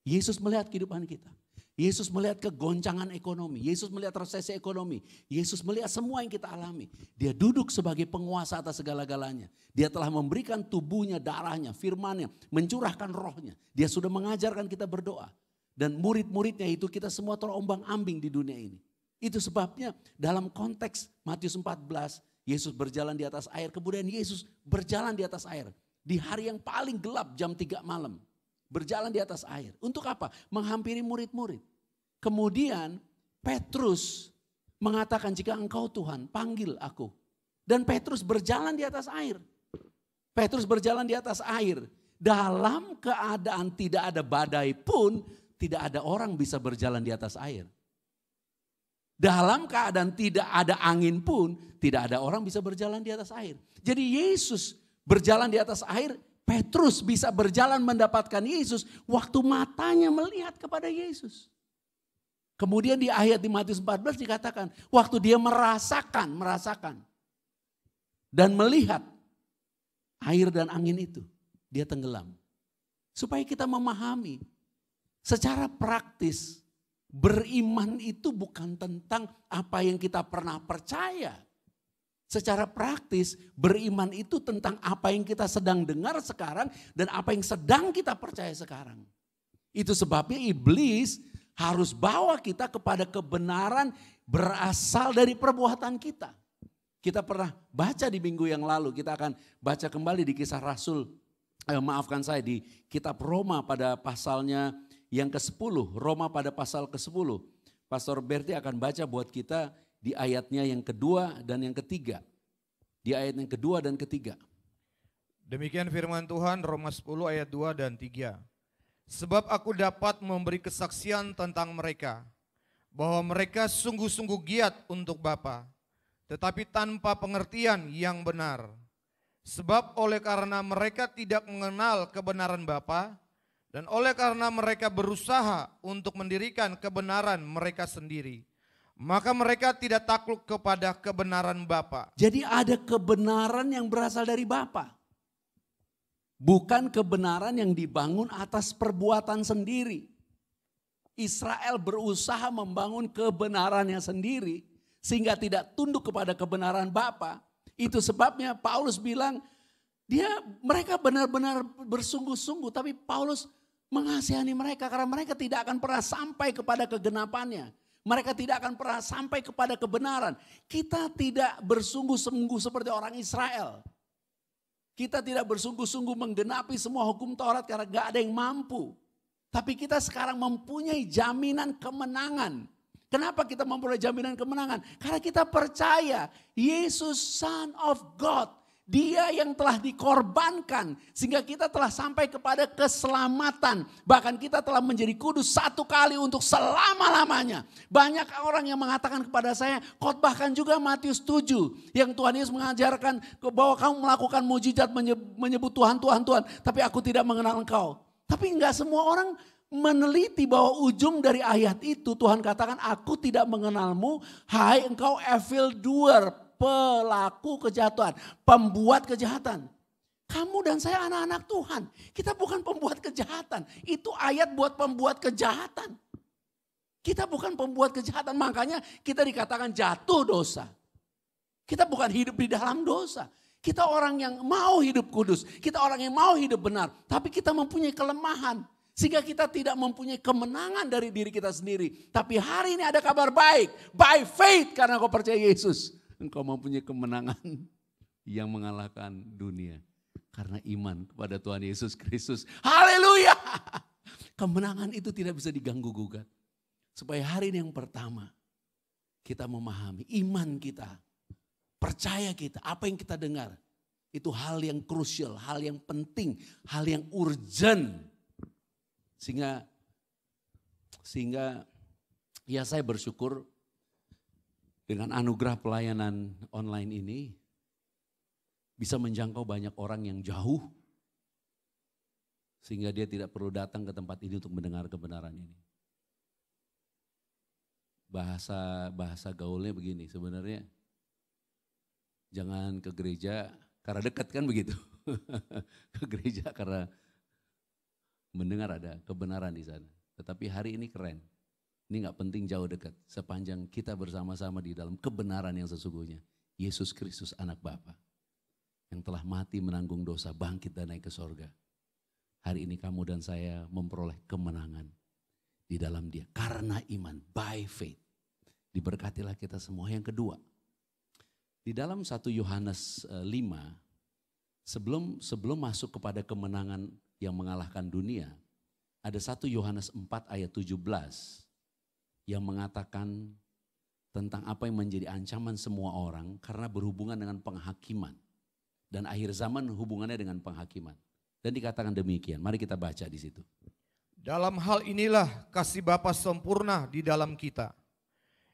Yesus melihat kehidupan kita. Yesus melihat kegoncangan ekonomi. Yesus melihat resesi ekonomi. Yesus melihat semua yang kita alami. Dia duduk sebagai penguasa atas segala-galanya. Dia telah memberikan tubuhnya, darahnya, firman-Nya, mencurahkan rohnya. Dia sudah mengajarkan kita berdoa. Dan murid-muridnya itu kita semua terombang-ambing di dunia ini. Itu sebabnya dalam konteks Matius 14, Yesus berjalan di atas air. Kemudian Yesus berjalan di atas air. Di hari yang paling gelap jam 3 malam. Berjalan di atas air. Untuk apa? Menghampiri murid-murid. Kemudian Petrus mengatakan, jika engkau Tuhan panggil aku. Dan Petrus berjalan di atas air. Petrus berjalan di atas air. Dalam keadaan tidak ada badai pun, tidak ada orang bisa berjalan di atas air. Dalam keadaan tidak ada angin pun, tidak ada orang bisa berjalan di atas air. Jadi Yesus berjalan di atas air, Petrus bisa berjalan mendapatkan Yesus waktu matanya melihat kepada Yesus. Kemudian di ayat di Matius 14 dikatakan, waktu dia merasakan dan melihat air dan angin itu, dia tenggelam. Supaya kita memahami secara praktis, beriman itu bukan tentang apa yang kita pernah percaya. Secara praktis, beriman itu tentang apa yang kita sedang dengar sekarang dan apa yang sedang kita percaya sekarang. Itu sebabnya iblis harus bawa kita kepada kebenaran berasal dari perbuatan kita. Kita pernah baca di minggu yang lalu, kita akan baca kembali di Kisah Rasul, maafkan saya, di kitab Roma pada pasalnya yang ke-10, Roma pada pasal ke-10. Pastor Berti akan baca buat kita di ayatnya yang kedua dan yang ketiga. Di ayat yang kedua dan ketiga. Demikian firman Tuhan, Roma 10 ayat 2 dan 3. Sebab aku dapat memberi kesaksian tentang mereka, bahwa mereka sungguh-sungguh giat untuk Bapa, tetapi tanpa pengertian yang benar. Sebab oleh karena mereka tidak mengenal kebenaran Bapa, dan oleh karena mereka berusaha untuk mendirikan kebenaran mereka sendiri, maka mereka tidak takluk kepada kebenaran Bapa. Jadi ada kebenaran yang berasal dari Bapa. Bukan kebenaran yang dibangun atas perbuatan sendiri. Israel berusaha membangun kebenarannya sendiri sehingga tidak tunduk kepada kebenaran Bapa. Itu sebabnya Paulus bilang mereka benar-benar bersungguh-sungguh, tapi Paulus mengasihani mereka karena mereka tidak akan pernah sampai kepada kegenapannya. Mereka tidak akan pernah sampai kepada kebenaran. Kita tidak bersungguh-sungguh seperti orang Israel. Kita tidak bersungguh-sungguh menggenapi semua hukum Taurat karena gak ada yang mampu. Tapi kita sekarang mempunyai jaminan kemenangan. Kenapa kita mempunyai jaminan kemenangan? Karena kita percaya Yesus Son of God. Dia yang telah dikorbankan sehingga kita telah sampai kepada keselamatan. Bahkan kita telah menjadi kudus satu kali untuk selama-lamanya. Banyak orang yang mengatakan kepada saya, khotbahkan juga Matius 7. Yang Tuhan Yesus mengajarkan bahwa kamu melakukan mujizat menyebut Tuhan, Tuhan, Tuhan. Tapi aku tidak mengenal engkau. Tapi enggak semua orang meneliti bahwa ujung dari ayat itu Tuhan katakan, aku tidak mengenalmu, hai engkau evildoer, pelaku kejahatan, pembuat kejahatan. Kamu dan saya anak-anak Tuhan, kita bukan pembuat kejahatan. Itu ayat buat pembuat kejahatan. Kita bukan pembuat kejahatan, makanya kita dikatakan jatuh dosa. Kita bukan hidup di dalam dosa. Kita orang yang mau hidup kudus, kita orang yang mau hidup benar. Tapi kita mempunyai kelemahan, sehingga kita tidak mempunyai kemenangan dari diri kita sendiri. Tapi hari ini ada kabar baik, by faith karena kau percaya Yesus. Engkau mempunyai kemenangan yang mengalahkan dunia. Karena iman kepada Tuhan Yesus Kristus. Haleluya. Kemenangan itu tidak bisa diganggu gugat. Supaya hari ini yang pertama kita memahami iman kita. Percaya kita, apa yang kita dengar. Itu hal yang krusial, hal yang penting, hal yang urgent. Sehingga ya saya bersyukur dengan anugerah pelayanan online ini. Bisa menjangkau banyak orang yang jauh. Sehingga dia tidak perlu datang ke tempat ini untuk mendengar kebenaran ini. Bahasa gaulnya begini sebenarnya. Jangan ke gereja karena dekat kan begitu. Ke gereja karena mendengar ada kebenaran di sana. Tetapi hari ini keren. Ini gak penting jauh dekat. Sepanjang kita bersama-sama di dalam kebenaran yang sesungguhnya. Yesus Kristus anak Bapa. Yang telah mati menanggung dosa, bangkit dan naik ke sorga. Hari ini kamu dan saya memperoleh kemenangan di dalam Dia. Karena iman, by faith. Diberkatilah kita semua. Yang kedua, di dalam 1 Yohanes 5, sebelum masuk kepada kemenangan yang mengalahkan dunia, ada 1 Yohanes 4 ayat 17 yang mengatakan tentang apa yang menjadi ancaman semua orang karena berhubungan dengan penghakiman. Dan akhir zaman hubungannya dengan penghakiman. Dan dikatakan demikian, mari kita baca di situ. Dalam hal inilah kasih Bapa sempurna di dalam kita.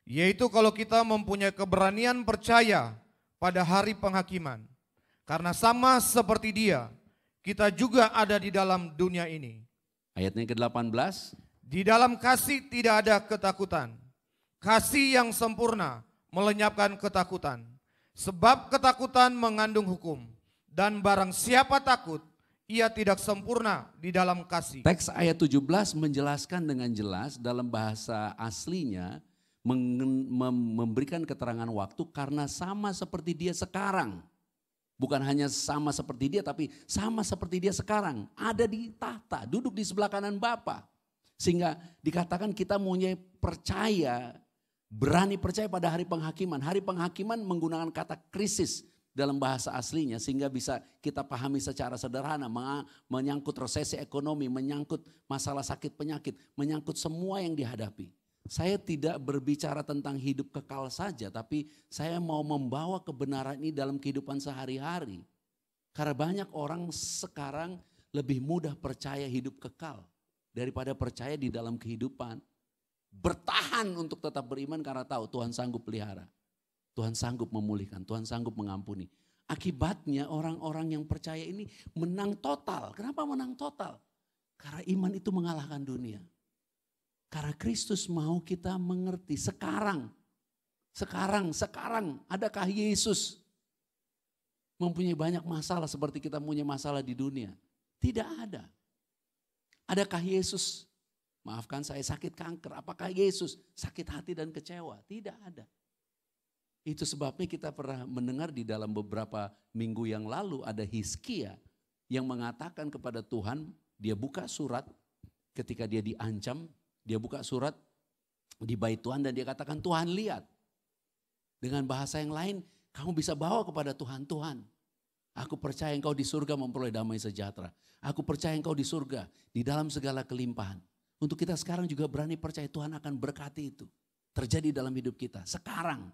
Yaitu kalau kita mempunyai keberanian percaya pada hari penghakiman. Karena sama seperti Dia, kita juga ada di dalam dunia ini. Ayatnya ke-18. Di dalam kasih tidak ada ketakutan. Kasih yang sempurna melenyapkan ketakutan. Sebab ketakutan mengandung hukum. Dan barang siapa takut, ia tidak sempurna di dalam kasih. Teks ayat 17 menjelaskan dengan jelas dalam bahasa aslinya. Memberikan keterangan waktu karena sama seperti Dia sekarang. Bukan hanya sama seperti Dia, tapi sama seperti Dia sekarang. Ada di tahta, duduk di sebelah kanan Bapa. Sehingga dikatakan kita mempunyai percaya, berani percaya pada hari penghakiman. Hari penghakiman menggunakan kata krisis dalam bahasa aslinya. Sehingga bisa kita pahami secara sederhana. Menyangkut resesi ekonomi, menyangkut masalah sakit penyakit, menyangkut semua yang dihadapi. Saya tidak berbicara tentang hidup kekal saja, tapi saya mau membawa kebenaran ini dalam kehidupan sehari-hari. Karena banyak orang sekarang lebih mudah percaya hidup kekal daripada percaya di dalam kehidupan. Bertahan untuk tetap beriman karena tahu Tuhan sanggup pelihara. Tuhan sanggup memulihkan, Tuhan sanggup mengampuni. Akibatnya orang-orang yang percaya ini menang total. Kenapa menang total? Karena iman itu mengalahkan dunia. Karena Kristus mau kita mengerti sekarang. Adakah Yesus mempunyai banyak masalah seperti kita punya masalah di dunia? Tidak ada. Adakah Yesus, maafkan saya sakit kanker, apakah Yesus sakit hati dan kecewa? Tidak ada. Itu sebabnya kita pernah mendengar di dalam beberapa minggu yang lalu ada Hizkia yang mengatakan kepada Tuhan, dia buka surat ketika dia diancam, dia buka surat di bait Tuhan dan dia katakan, Tuhan lihat. Dengan bahasa yang lain, kamu bisa bawa kepada Tuhan, Tuhan. Aku percaya engkau di surga memperoleh damai sejahtera. Aku percaya engkau di surga, di dalam segala kelimpahan. Untuk kita sekarang juga berani percaya Tuhan akan berkati itu. Terjadi dalam hidup kita, sekarang.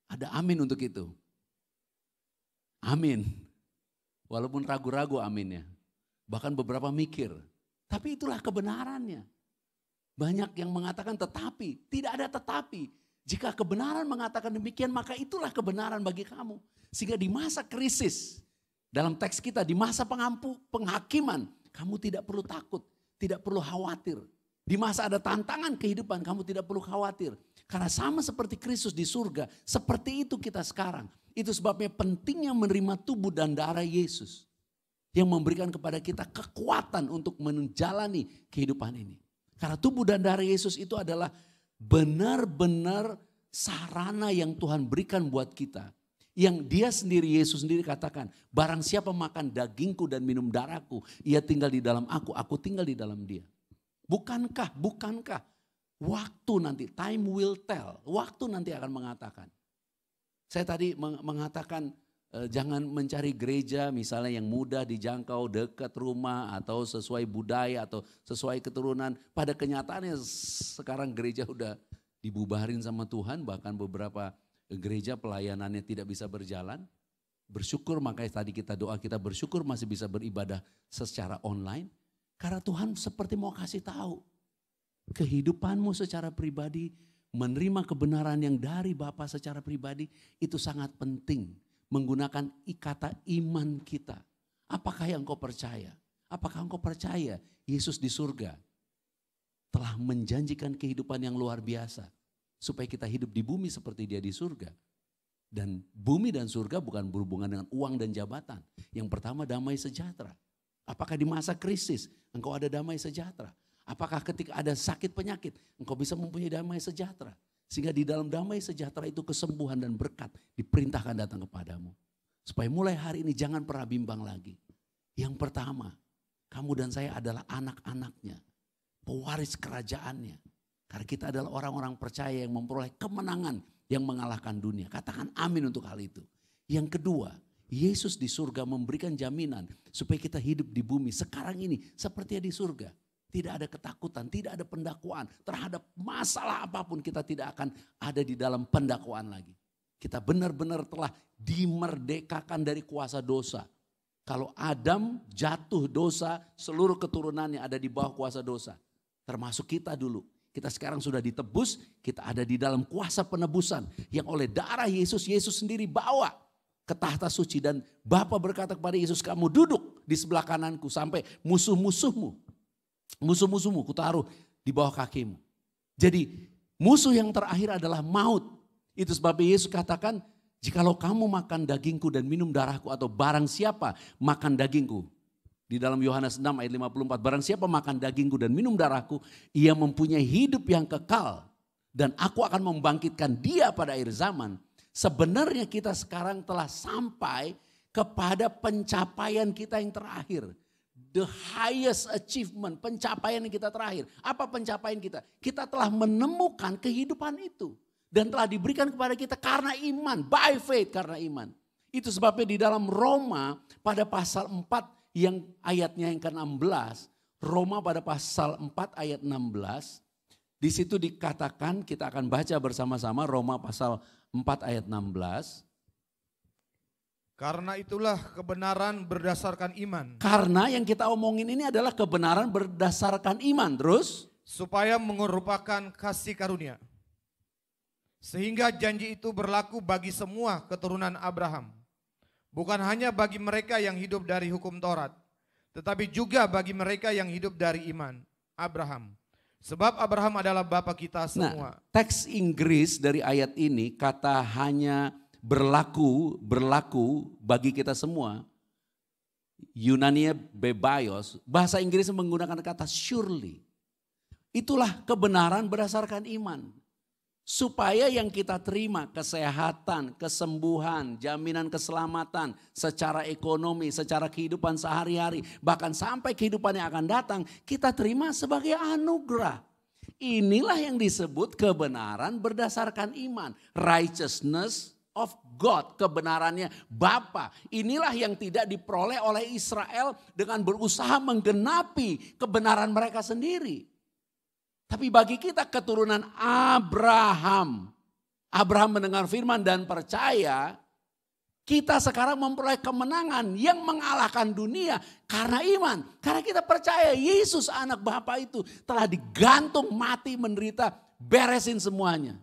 Ada amin untuk itu. Amin. Walaupun ragu-ragu aminnya. Bahkan beberapa mikir. Tapi itulah kebenarannya. Banyak yang mengatakan tetapi, tidak ada tetapi. Jika kebenaran mengatakan demikian, maka itulah kebenaran bagi kamu. Sehingga di masa krisis, dalam teks kita di masa penghakiman, kamu tidak perlu takut. tidak perlu khawatir. Di masa ada tantangan kehidupan kamu tidak perlu khawatir. Karena sama seperti Kristus di surga, seperti itu kita sekarang. Itu sebabnya pentingnya menerima tubuh dan darah Yesus. Yang memberikan kepada kita kekuatan untuk menjalani kehidupan ini. Karena tubuh dan darah Yesus itu adalah benar-benar sarana yang Tuhan berikan buat kita. Yang dia sendiri, Yesus sendiri katakan, barang siapa makan dagingku dan minum darahku, ia tinggal di dalam aku tinggal di dalam dia. Bukankah, waktu nanti, time will tell, waktu nanti akan mengatakan. Saya tadi mengatakan jangan mencari gereja misalnya yang mudah dijangkau dekat rumah atau sesuai budaya atau sesuai keturunan. Pada kenyataannya sekarang gereja udah dibubarin sama Tuhan, bahkan beberapa gereja pelayanannya tidak bisa berjalan. Bersyukur, makanya tadi kita doa, kita bersyukur masih bisa beribadah secara online. Karena Tuhan seperti mau kasih tahu. Kehidupanmu secara pribadi, menerima kebenaran yang dari Bapa secara pribadi, itu sangat penting. Menggunakan kata iman kita. Apakah yang kau percaya? Apakah engkau percaya Yesus di surga telah menjanjikan kehidupan yang luar biasa. Supaya kita hidup di bumi seperti dia di surga. Dan bumi dan surga bukan berhubungan dengan uang dan jabatan. Yang pertama damai sejahtera. Apakah di masa krisis engkau ada damai sejahtera? Apakah ketika ada sakit penyakit engkau bisa mempunyai damai sejahtera? Sehingga di dalam damai sejahtera itu kesembuhan dan berkat diperintahkan datang kepadamu. Supaya mulai hari ini jangan pernah bimbang lagi. Yang pertama, kamu dan saya adalah anak-anaknya. Pewaris kerajaannya. Karena kita adalah orang-orang percaya yang memperoleh kemenangan yang mengalahkan dunia. Katakan amin untuk hal itu. Yang kedua, Yesus di surga memberikan jaminan supaya kita hidup di bumi sekarang ini seperti di surga. Tidak ada ketakutan, tidak ada pendakwaan. Terhadap masalah apapun kita tidak akan ada di dalam pendakwaan lagi. Kita benar-benar telah dimerdekakan dari kuasa dosa. Kalau Adam jatuh dosa, seluruh keturunannya ada di bawah kuasa dosa. Termasuk kita dulu. Kita sekarang sudah ditebus, kita ada di dalam kuasa penebusan. Yang oleh darah Yesus, Yesus sendiri bawa ke tahta suci. Dan Bapa berkata kepada Yesus, kamu duduk di sebelah kananku sampai musuh-musuhmu kutaruh di bawah kakimu. Jadi musuh yang terakhir adalah maut. Itu sebabnya Yesus katakan, jikalau kamu makan dagingku dan minum darahku atau barang siapa makan dagingku. Di dalam Yohanes 6 ayat 54, barang siapa makan dagingku dan minum darahku, ia mempunyai hidup yang kekal. Dan aku akan membangkitkan dia pada akhir zaman. Sebenarnya kita sekarang telah sampai kepada pencapaian kita yang terakhir. The highest achievement, pencapaian yang kita terakhir. Apa pencapaian kita? Kita telah menemukan kehidupan itu. Dan telah diberikan kepada kita karena iman, by faith karena iman. Itu sebabnya di dalam Roma pada pasal 4 yang ayatnya yang ke-16. Roma pada pasal 4 ayat 16. Di situ dikatakan, kita akan baca bersama-sama Roma pasal 4 ayat 16. Karena itulah kebenaran berdasarkan iman. Karena yang kita omongin ini adalah kebenaran berdasarkan iman. Terus? Supaya mengerupakan kasih karunia. Sehingga janji itu berlaku bagi semua keturunan Abraham. Bukan hanya bagi mereka yang hidup dari hukum Taurat. Tetapi juga bagi mereka yang hidup dari iman. Abraham. Sebab Abraham adalah bapa kita semua. Nah, teks Inggris dari ayat ini kata hanya berlaku bagi kita semua. Yunania bebaios, bahasa Inggris menggunakan kata surely. Itulah kebenaran berdasarkan iman. Supaya yang kita terima kesehatan, kesembuhan, jaminan keselamatan secara ekonomi, secara kehidupan sehari-hari, bahkan sampai kehidupan yang akan datang, kita terima sebagai anugerah. Inilah yang disebut kebenaran berdasarkan iman. Righteousness of God, kebenarannya Bapa. Inilah yang tidak diperoleh oleh Israel dengan berusaha menggenapi kebenaran mereka sendiri. Tapi bagi kita keturunan Abraham. Abraham mendengar firman dan percaya. Kita sekarang memperoleh kemenangan yang mengalahkan dunia karena iman. Karena kita percaya Yesus anak Bapa itu telah digantung, mati, menderita, beresin semuanya.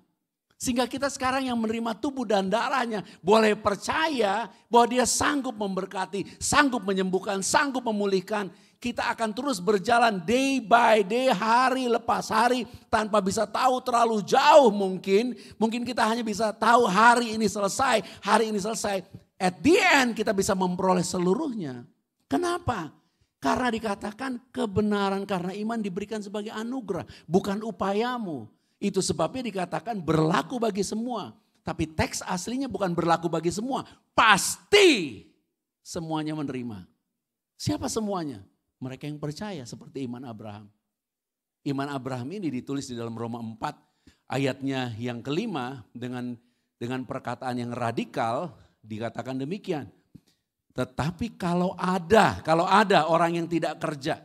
Sehingga kita sekarang yang menerima tubuh dan darahnya boleh percaya bahwa dia sanggup memberkati, sanggup menyembuhkan, sanggup memulihkan. Kita akan terus berjalan day by day, hari lepas hari tanpa bisa tahu terlalu jauh mungkin. Mungkin kita hanya bisa tahu hari ini selesai, hari ini selesai. At the end kita bisa memperoleh seluruhnya. Kenapa? Karena dikatakan kebenaran karena iman diberikan sebagai anugerah, bukan upayamu. Itu sebabnya dikatakan berlaku bagi semua. Tapi teks aslinya bukan berlaku bagi semua. Pasti semuanya menerima. Siapa semuanya? Mereka yang percaya seperti iman Abraham. Iman Abraham ini ditulis di dalam Roma 4 ayatnya yang kelima dengan perkataan yang radikal dikatakan demikian. Tetapi kalau ada orang yang tidak kerja,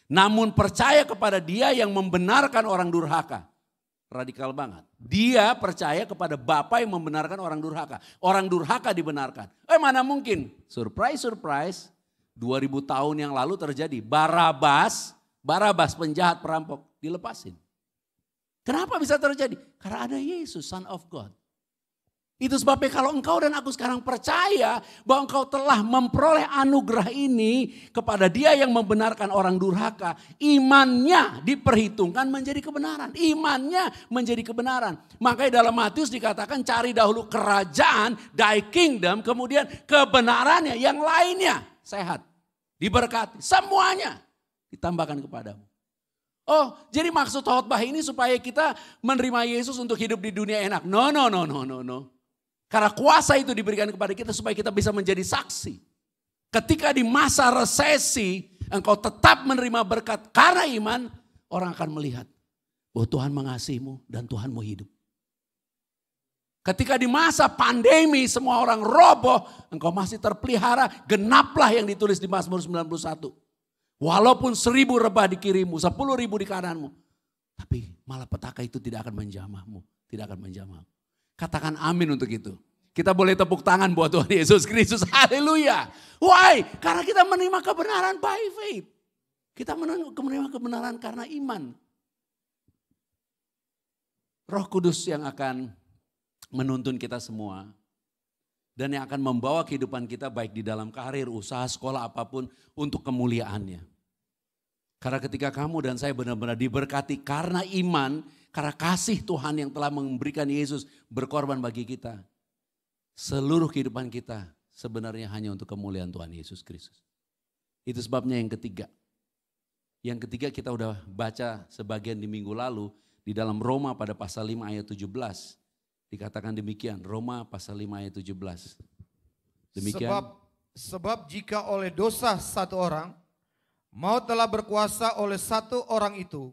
namun percaya kepada dia yang membenarkan orang durhaka. Radikal banget. Dia percaya kepada Bapa yang membenarkan orang durhaka. Orang durhaka dibenarkan. Mana mungkin? Surprise. 2000 tahun yang lalu terjadi. Barabas penjahat perampok dilepasin. Kenapa bisa terjadi? Karena ada Yesus, Son of God. Itu sebabnya kalau engkau dan aku sekarang percaya bahwa engkau telah memperoleh anugerah ini kepada dia yang membenarkan orang durhaka. Imannya diperhitungkan menjadi kebenaran. Imannya menjadi kebenaran. Makanya dalam Matius dikatakan cari dahulu kerajaan, thy kingdom, kemudian kebenarannya yang lainnya. Sehat, diberkati, semuanya ditambahkan kepadamu. Oh, jadi maksud khotbah ini supaya kita menerima Yesus untuk hidup di dunia enak. No. Karena kuasa itu diberikan kepada kita supaya kita bisa menjadi saksi. Ketika di masa resesi engkau tetap menerima berkat karena iman, orang akan melihat bahwa Tuhan mengasihimu dan Tuhan mau hidup. Ketika di masa pandemi semua orang roboh, engkau masih terpelihara, genaplah yang ditulis di Mazmur 91. Walaupun 1000 rebah di kirimu, 10.000 di kananmu, tapi malapetaka itu tidak akan menjamahmu, tidak akan menjamahmu. Katakan amin untuk itu. Kita boleh tepuk tangan buat Tuhan Yesus Kristus. Haleluya. Why? Karena kita menerima kebenaran by faith. Kita menerima kebenaran karena iman. Roh Kudus yang akan menuntun kita semua. Dan yang akan membawa kehidupan kita baik di dalam karir, usaha, sekolah, apapun untuk kemuliaannya. Karena ketika kamu dan saya benar-benar diberkati karena iman, karena kasih Tuhan yang telah memberikan Yesus berkorban bagi kita. Seluruh kehidupan kita sebenarnya hanya untuk kemuliaan Tuhan Yesus Kristus. Itu sebabnya yang ketiga. Yang ketiga kita udah baca sebagian di minggu lalu di dalam Roma pada pasal 5 ayat 17. Dikatakan demikian, Roma pasal 5 ayat 17. Demikian. Sebab jika oleh dosa satu orang, maut telah berkuasa oleh satu orang itu,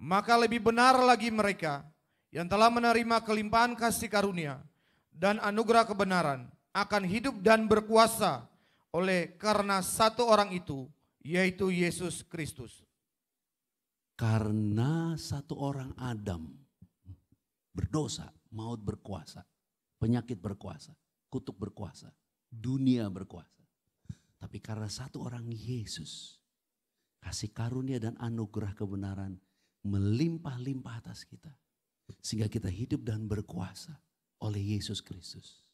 maka lebih benar lagi mereka yang telah menerima kelimpahan kasih karunia dan anugerah kebenaran akan hidup dan berkuasa oleh karena satu orang itu, yaitu Yesus Kristus. Karena satu orang Adam berdosa, maut berkuasa, penyakit berkuasa, kutuk berkuasa, dunia berkuasa. Tapi karena satu orang Yesus, kasih karunia dan anugerah kebenaran melimpah-limpah atas kita. Sehingga kita hidup dan berkuasa oleh Yesus Kristus.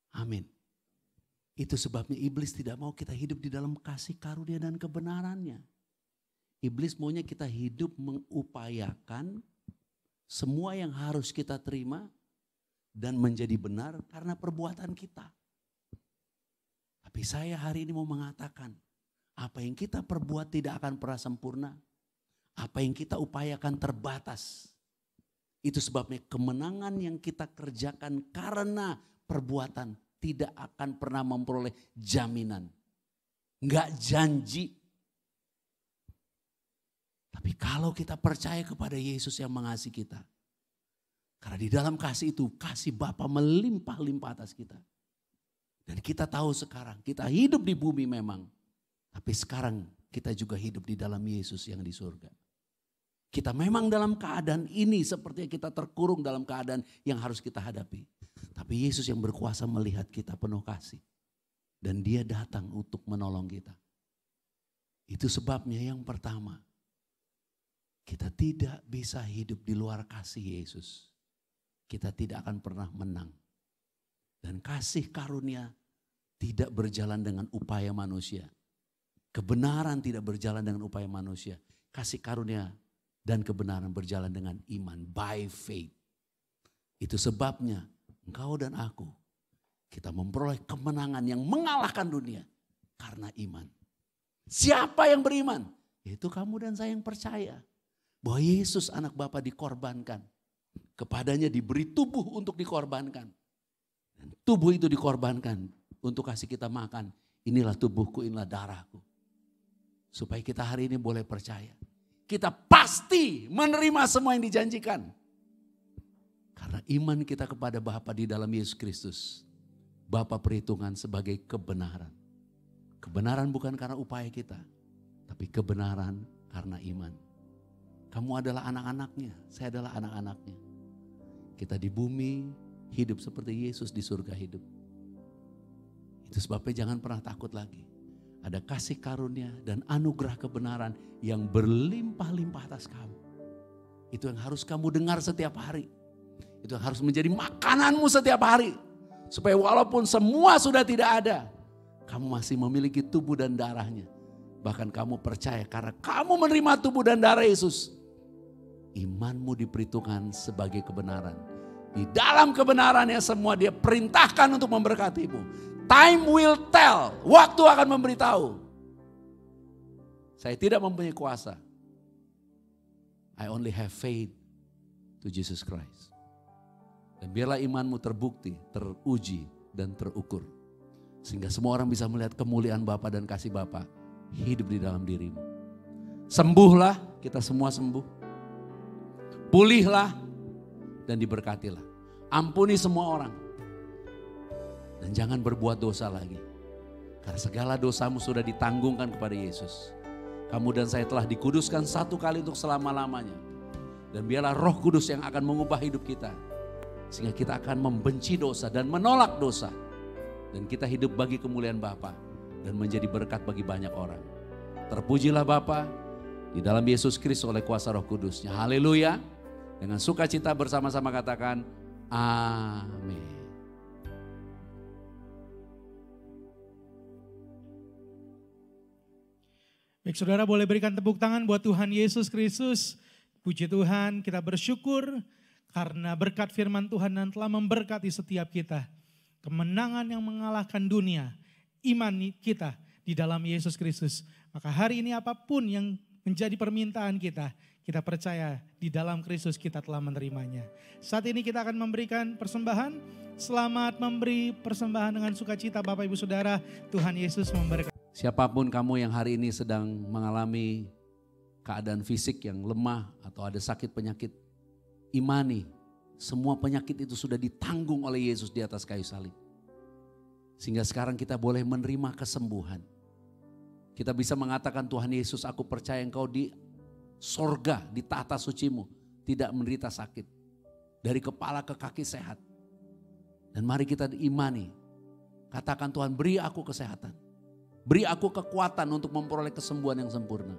Amin. Itu sebabnya iblis tidak mau kita hidup di dalam kasih karunia dan kebenarannya. Iblis maunya kita hidup mengupayakan semua yang harus kita terima dan menjadi benar karena perbuatan kita. Tapi saya hari ini mau mengatakan, apa yang kita perbuat tidak akan pernah sempurna. Apa yang kita upayakan terbatas. Itu sebabnya kemenangan yang kita kerjakan karena perbuatan tidak akan pernah memperoleh jaminan. Enggak janji. Tapi kalau kita percaya kepada Yesus yang mengasihi kita. Karena di dalam kasih itu, kasih Bapa melimpah-limpah atas kita. Dan kita tahu sekarang, kita hidup di bumi memang. Tapi sekarang kita juga hidup di dalam Yesus yang di surga. Kita memang dalam keadaan ini sepertinya kita terkurung dalam keadaan yang harus kita hadapi. Tapi Yesus yang berkuasa melihat kita penuh kasih. Dan dia datang untuk menolong kita. Itu sebabnya yang pertama. Kita tidak bisa hidup di luar kasih Yesus. Kita tidak akan pernah menang. Dan kasih karunia tidak berjalan dengan upaya manusia. Kebenaran tidak berjalan dengan upaya manusia. Kasih karunia dan kebenaran berjalan dengan iman, by faith. Itu sebabnya engkau dan aku, kita memperoleh kemenangan yang mengalahkan dunia karena iman. Siapa yang beriman? Yaitu kamu dan saya yang percaya bahwa Yesus anak Bapa dikorbankan. Kepadanya diberi tubuh untuk dikorbankan. Dan tubuh itu dikorbankan untuk kasih kita makan. Inilah tubuhku, inilah darahku. Supaya kita hari ini boleh percaya. Kita pasti menerima semua yang dijanjikan. Karena iman kita kepada Bapa di dalam Yesus Kristus. Bapa perhitungan sebagai kebenaran. Kebenaran bukan karena upaya kita. Tapi kebenaran karena iman. Kamu adalah anak-anaknya, saya adalah anak-anaknya. Kita di bumi hidup seperti Yesus di surga hidup. Itu sebabnya jangan pernah takut lagi. Ada kasih karunia dan anugerah kebenaran yang berlimpah-limpah atas kamu. Itu yang harus kamu dengar setiap hari. Itu yang harus menjadi makananmu setiap hari. Supaya walaupun semua sudah tidak ada, kamu masih memiliki tubuh dan darahnya. Bahkan kamu percaya karena kamu menerima tubuh dan darah Yesus. Imanmu diperhitungkan sebagai kebenaran. Di dalam kebenarannya semua dia perintahkan untuk memberkatimu. Time will tell, waktu akan memberitahu. Saya tidak mempunyai kuasa. I only have faith to Jesus Christ. Dan biarlah imanmu terbukti, teruji, dan terukur. Sehingga semua orang bisa melihat kemuliaan Bapa dan kasih Bapa hidup di dalam dirimu. Sembuhlah, kita semua sembuh. Pulihlah dan diberkatilah. Ampuni semua orang. Dan jangan berbuat dosa lagi. Karena segala dosamu sudah ditanggungkan kepada Yesus. Kamu dan saya telah dikuduskan satu kali untuk selama-lamanya. Dan biarlah Roh Kudus yang akan mengubah hidup kita. Sehingga kita akan membenci dosa dan menolak dosa. Dan kita hidup bagi kemuliaan Bapa. Dan menjadi berkat bagi banyak orang. Terpujilah Bapa di dalam Yesus Kristus oleh kuasa Roh Kudusnya. Haleluya. Dengan sukacita bersama-sama katakan amin. Baik, saudara boleh berikan tepuk tangan buat Tuhan Yesus Kristus. Puji Tuhan, kita bersyukur karena berkat firman Tuhan yang telah memberkati setiap kita. Kemenangan yang mengalahkan dunia, iman kita di dalam Yesus Kristus. Maka hari ini apapun yang menjadi permintaan kita percaya di dalam Kristus kita telah menerimanya. Saat ini kita akan memberikan persembahan. Selamat memberi persembahan dengan sukacita Bapak Ibu Saudara. Tuhan Yesus memberkati. Siapapun kamu yang hari ini sedang mengalami keadaan fisik yang lemah atau ada sakit penyakit, imani semua penyakit itu sudah ditanggung oleh Yesus di atas kayu salib. Sehingga sekarang kita boleh menerima kesembuhan. Kita bisa mengatakan Tuhan Yesus, aku percaya Engkau di sorga, di tahta sucimu tidak menderita sakit. Dari kepala ke kaki sehat. Dan mari kita imani, katakan Tuhan beri aku kesehatan. Beri aku kekuatan untuk memperoleh kesembuhan yang sempurna.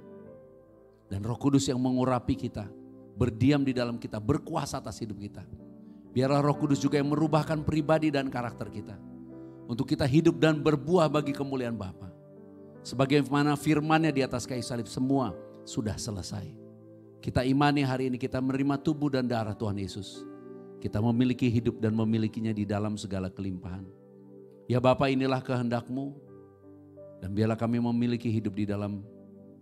Dan Roh Kudus yang mengurapi kita, berdiam di dalam kita, berkuasa atas hidup kita. Biarlah Roh Kudus juga yang merubahkan pribadi dan karakter kita. Untuk kita hidup dan berbuah bagi kemuliaan Bapa. Sebagaimana firman-Nya di atas kayu salib semua sudah selesai. Kita imani hari ini kita menerima tubuh dan darah Tuhan Yesus. Kita memiliki hidup dan memilikinya di dalam segala kelimpahan. Ya Bapa, inilah kehendak-Mu. Dan biarlah kami memiliki hidup di dalam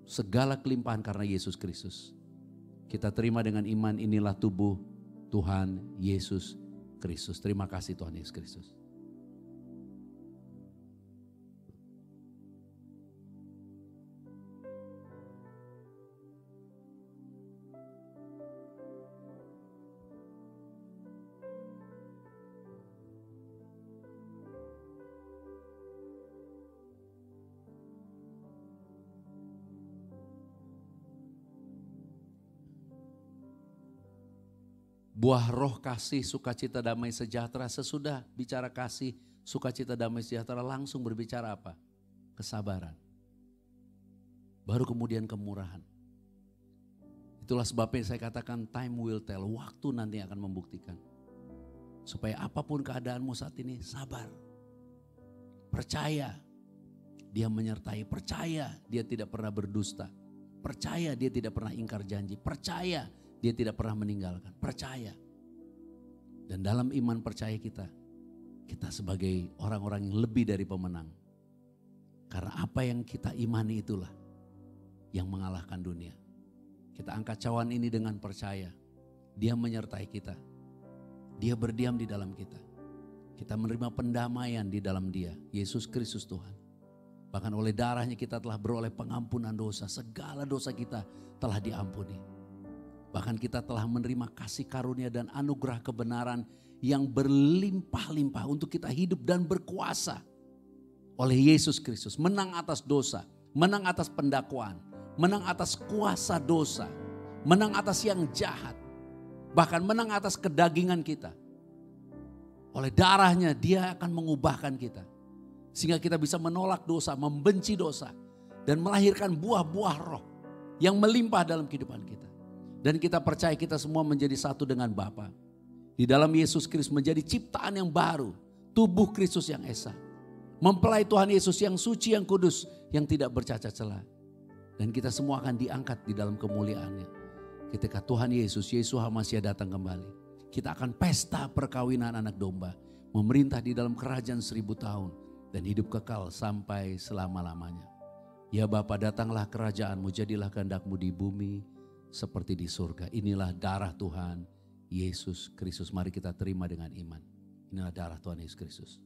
segala kelimpahan karena Yesus Kristus. Kita terima dengan iman, inilah tubuh Tuhan Yesus Kristus. Terima kasih Tuhan Yesus Kristus. Buah roh kasih, sukacita, damai sejahtera. Sesudah bicara kasih, sukacita, damai sejahtera langsung berbicara apa? Kesabaran. Baru kemudian kemurahan. Itulah sebabnya saya katakan time will tell, waktu nanti akan membuktikan. Supaya apapun keadaanmu saat ini, sabar. Percaya, dia menyertai. Percaya, dia tidak pernah berdusta. Percaya, dia tidak pernah ingkar janji. Percaya, dia tidak pernah meninggalkan. Percaya. Dan dalam iman percaya kita sebagai orang-orang yang lebih dari pemenang. Karena apa yang kita imani itulah yang mengalahkan dunia. Kita angkat cawan ini dengan percaya. Dia menyertai kita. Dia berdiam di dalam kita. Kita menerima pendamaian di dalam Dia, Yesus Kristus Tuhan. Bahkan oleh darahnya kita telah beroleh pengampunan dosa. Segala dosa kita telah diampuni. Bahkan kita telah menerima kasih karunia dan anugerah kebenaran yang berlimpah-limpah untuk kita hidup dan berkuasa oleh Yesus Kristus. Menang atas dosa, menang atas pendakwaan, menang atas kuasa dosa, menang atas yang jahat. Bahkan menang atas kedagingan kita. Oleh darahnya dia akan mengubahkan kita. Sehingga kita bisa menolak dosa, membenci dosa. Dan melahirkan buah-buah roh yang melimpah dalam kehidupan kita. Dan kita percaya kita semua menjadi satu dengan Bapa. Di dalam Yesus Kristus menjadi ciptaan yang baru. Tubuh Kristus yang esa. Mempelai Tuhan Yesus yang suci, yang kudus, yang tidak bercacat celah. Dan kita semua akan diangkat di dalam kemuliaannya. Ketika Tuhan Yesus, Yeshua Masih datang kembali. Kita akan pesta perkawinan anak domba. Memerintah di dalam kerajaan 1000 tahun. Dan hidup kekal sampai selama-lamanya. Ya Bapa, datanglah kerajaanmu, jadilah kehendak-Mu di bumi seperti di surga. Inilah darah Tuhan Yesus Kristus. Mari kita terima dengan iman. Inilah darah Tuhan Yesus Kristus.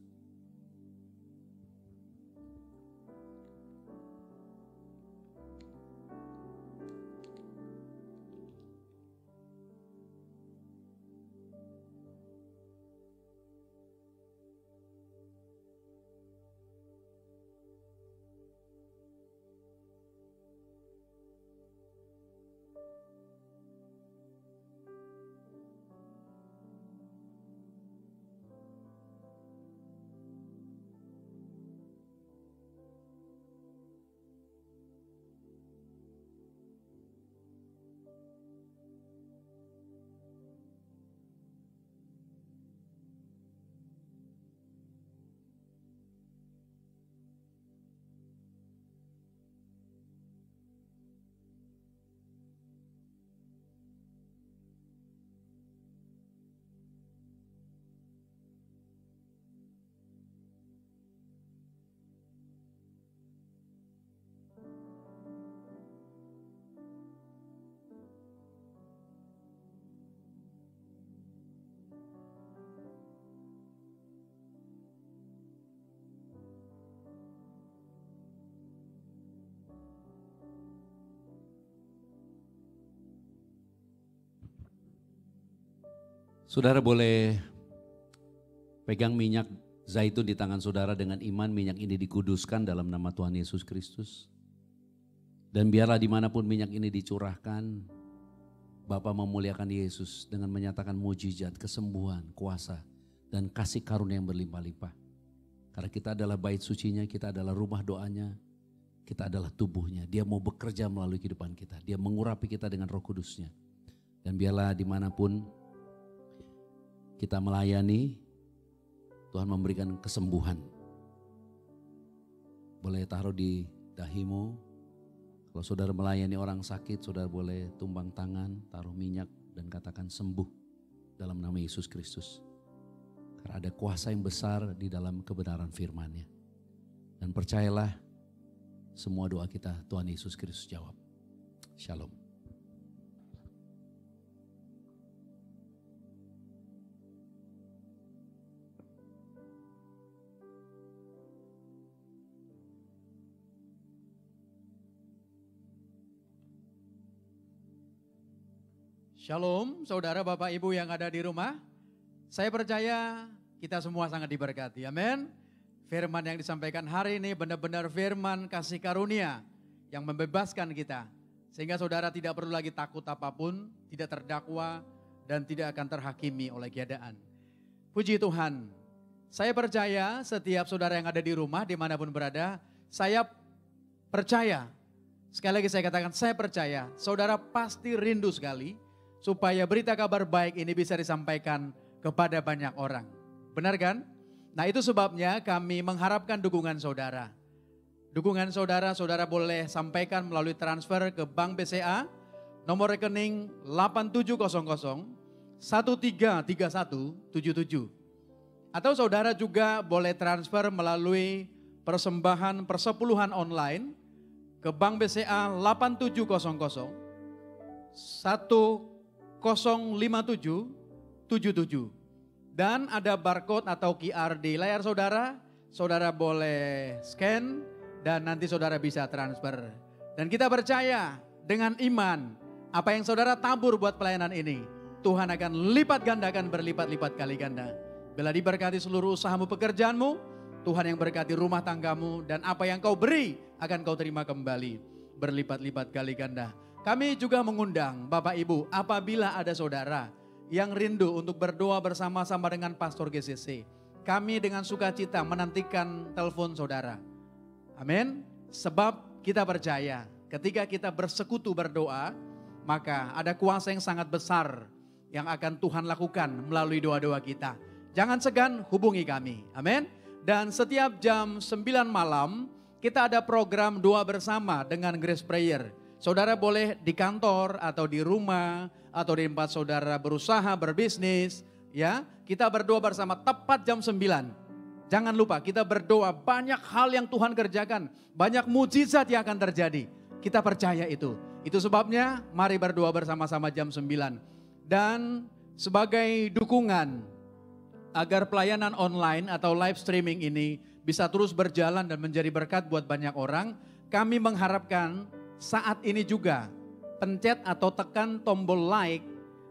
Saudara boleh pegang minyak zaitun di tangan saudara dengan iman. Minyak ini dikuduskan dalam nama Tuhan Yesus Kristus. Dan biarlah dimanapun minyak ini dicurahkan, Bapa memuliakan Yesus dengan menyatakan mujizat, kesembuhan, kuasa, dan kasih karunia yang berlimpah-limpah. Karena kita adalah bait sucinya, kita adalah rumah doanya, kita adalah tubuhnya. Dia mau bekerja melalui kehidupan kita. Dia mengurapi kita dengan Roh Kudusnya. Dan biarlah dimanapun kita melayani, Tuhan memberikan kesembuhan. Boleh taruh di dahimu. Kalau saudara melayani orang sakit, saudara boleh tumbang tangan, taruh minyak dan katakan sembuh dalam nama Yesus Kristus. Karena ada kuasa yang besar di dalam kebenaran firman-Nya. Dan percayalah, semua doa kita Tuhan Yesus Kristus jawab. Shalom. Shalom, saudara, bapak, ibu yang ada di rumah. Saya percaya kita semua sangat diberkati, amin. Firman yang disampaikan hari ini benar-benar firman kasih karunia yang membebaskan kita. Sehingga saudara tidak perlu lagi takut apapun, tidak terdakwa dan tidak akan terhakimi oleh keadaan. Puji Tuhan, saya percaya setiap saudara yang ada di rumah dimanapun berada, saya percaya Sekali lagi saya katakan, saya percaya saudara pasti rindu sekali supaya berita kabar baik ini bisa disampaikan kepada banyak orang. Benar kan? Nah itu sebabnya kami mengharapkan dukungan saudara. Dukungan saudara, saudara boleh sampaikan melalui transfer ke Bank BCA, nomor rekening 8700 133177. Atau saudara juga boleh transfer melalui persembahan persepuluhan online ke Bank BCA 8700 105777. Dan ada barcode atau QR di layar saudara, saudara boleh scan dan nanti saudara bisa transfer. Dan kita percaya dengan iman, apa yang saudara tabur buat pelayanan ini, Tuhan akan lipat gandakan berlipat-lipat kali ganda. Bila diberkati seluruh usahamu, pekerjaanmu, Tuhan yang berkati rumah tanggamu, dan apa yang kau beri akan kau terima kembali berlipat-lipat kali ganda. Kami juga mengundang Bapak Ibu, apabila ada saudara yang rindu untuk berdoa bersama-sama dengan Pastor GCC, kami dengan sukacita menantikan telepon saudara. Amin. Sebab kita percaya ketika kita bersekutu berdoa, maka ada kuasa yang sangat besar yang akan Tuhan lakukan melalui doa-doa kita. Jangan segan, hubungi kami. Amin. Dan setiap jam 9 malam kita ada program doa bersama dengan Grace Prayer. Saudara boleh di kantor atau di rumah atau di tempat saudara berusaha, berbisnis, ya. Kita berdoa bersama tepat jam 9. Jangan lupa kita berdoa, banyak hal yang Tuhan kerjakan, banyak mujizat yang akan terjadi. Kita percaya itu. Itu sebabnya mari berdoa bersama-sama jam 9. Dan sebagai dukungan agar pelayanan online atau live streaming ini bisa terus berjalan dan menjadi berkat buat banyak orang, kami mengharapkan saat ini juga pencet atau tekan tombol like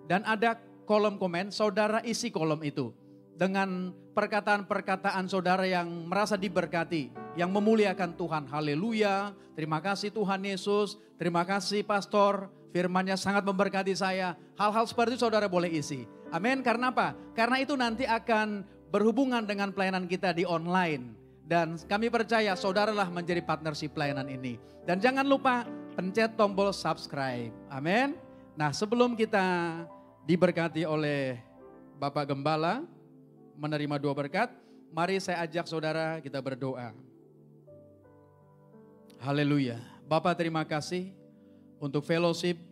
dan ada kolom komen, saudara isi kolom itu dengan perkataan-perkataan saudara yang merasa diberkati, yang memuliakan Tuhan. Haleluya, terima kasih Tuhan Yesus, terima kasih Pastor, firman-Nya sangat memberkati saya. Hal-hal seperti itu saudara boleh isi. Amin, karena apa? Karena itu nanti akan berhubungan dengan pelayanan kita di online. Dan kami percaya saudaralah menjadi partnership pelayanan ini. Dan jangan lupa pencet tombol subscribe. Amin. Nah sebelum kita diberkati oleh Bapak Gembala menerima doa berkat, mari saya ajak saudara kita berdoa. Haleluya. Bapak terima kasih untuk fellowship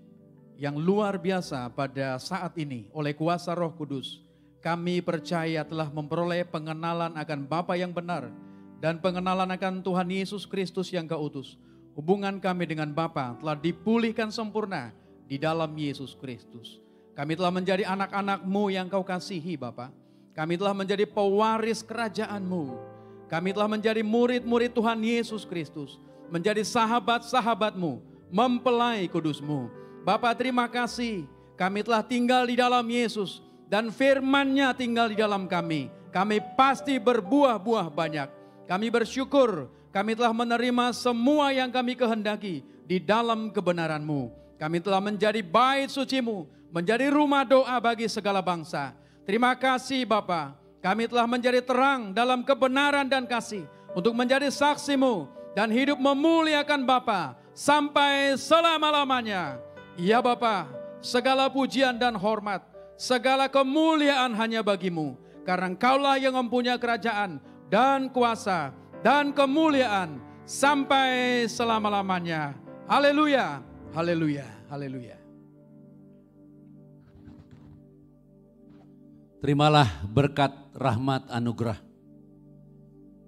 yang luar biasa pada saat ini oleh kuasa Roh Kudus. Kami percaya telah memperoleh pengenalan akan Bapa yang benar dan pengenalan akan Tuhan Yesus Kristus yang Kau utus. Hubungan kami dengan Bapa telah dipulihkan sempurna di dalam Yesus Kristus. Kami telah menjadi anak-anak-Mu yang Kau kasihi Bapa. Kami telah menjadi pewaris kerajaan-Mu. Kami telah menjadi murid-murid Tuhan Yesus Kristus. Menjadi sahabat-sahabat-Mu, mempelai kudus-Mu. Bapa terima kasih, kami telah tinggal di dalam Yesus dan firman-Nya tinggal di dalam kami. Kami pasti berbuah-buah banyak. Kami bersyukur, kami telah menerima semua yang kami kehendaki di dalam kebenaran-Mu. Kami telah menjadi bait suci-Mu, menjadi rumah doa bagi segala bangsa. Terima kasih Bapa, kami telah menjadi terang dalam kebenaran dan kasih untuk menjadi saksi-Mu dan hidup memuliakan Bapa sampai selama-lamanya. Ya Bapa, segala pujian dan hormat, segala kemuliaan hanya bagi-Mu. Karena Engkaulah yang mempunyai kerajaan dan kuasa dan kemuliaan sampai selama-lamanya. Haleluya, haleluya, haleluya. Terimalah berkat, rahmat, anugerah,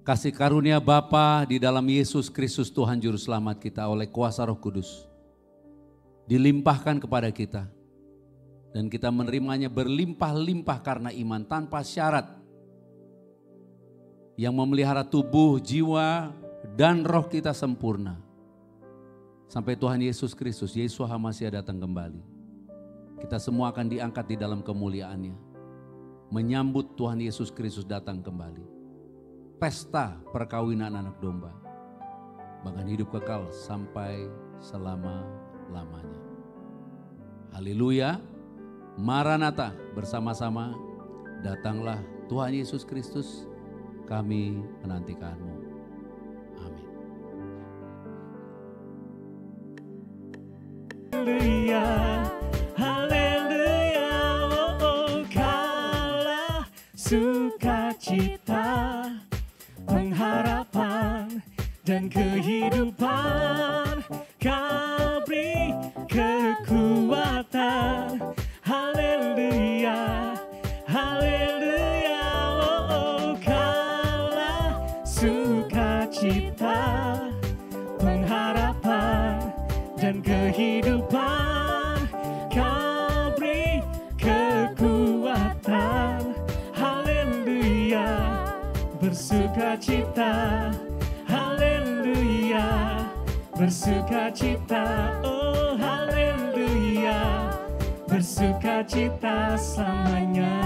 kasih karunia Bapa di dalam Yesus Kristus Tuhan Juru Selamat kita oleh kuasa Roh Kudus dilimpahkan kepada kita. Dan kita menerimanya berlimpah-limpah karena iman tanpa syarat. Yang memelihara tubuh, jiwa, dan roh kita sempurna. Sampai Tuhan Yesus Kristus, Yeshua HaMashiach datang kembali. Kita semua akan diangkat di dalam kemuliaan-Nya. Menyambut Tuhan Yesus Kristus datang kembali. Pesta perkawinan anak domba. Bahkan hidup kekal sampai selama-lamanya. Haleluya. Maranatha, bersama-sama datanglah Tuhan Yesus Kristus, kami menantikan-Mu. Amin. haleluya, haleluya. Oh, kala sukacita, pengharapan dan kehidupan, Kau beri kekuatan. Haleluya, haleluya. Oh, kala sukacita, pengharapan dan kehidupan, Kau beri kekuatan. Haleluya, bersukacita. Haleluya, bersukacita. Oh, haleluya, bersukacita selamanya.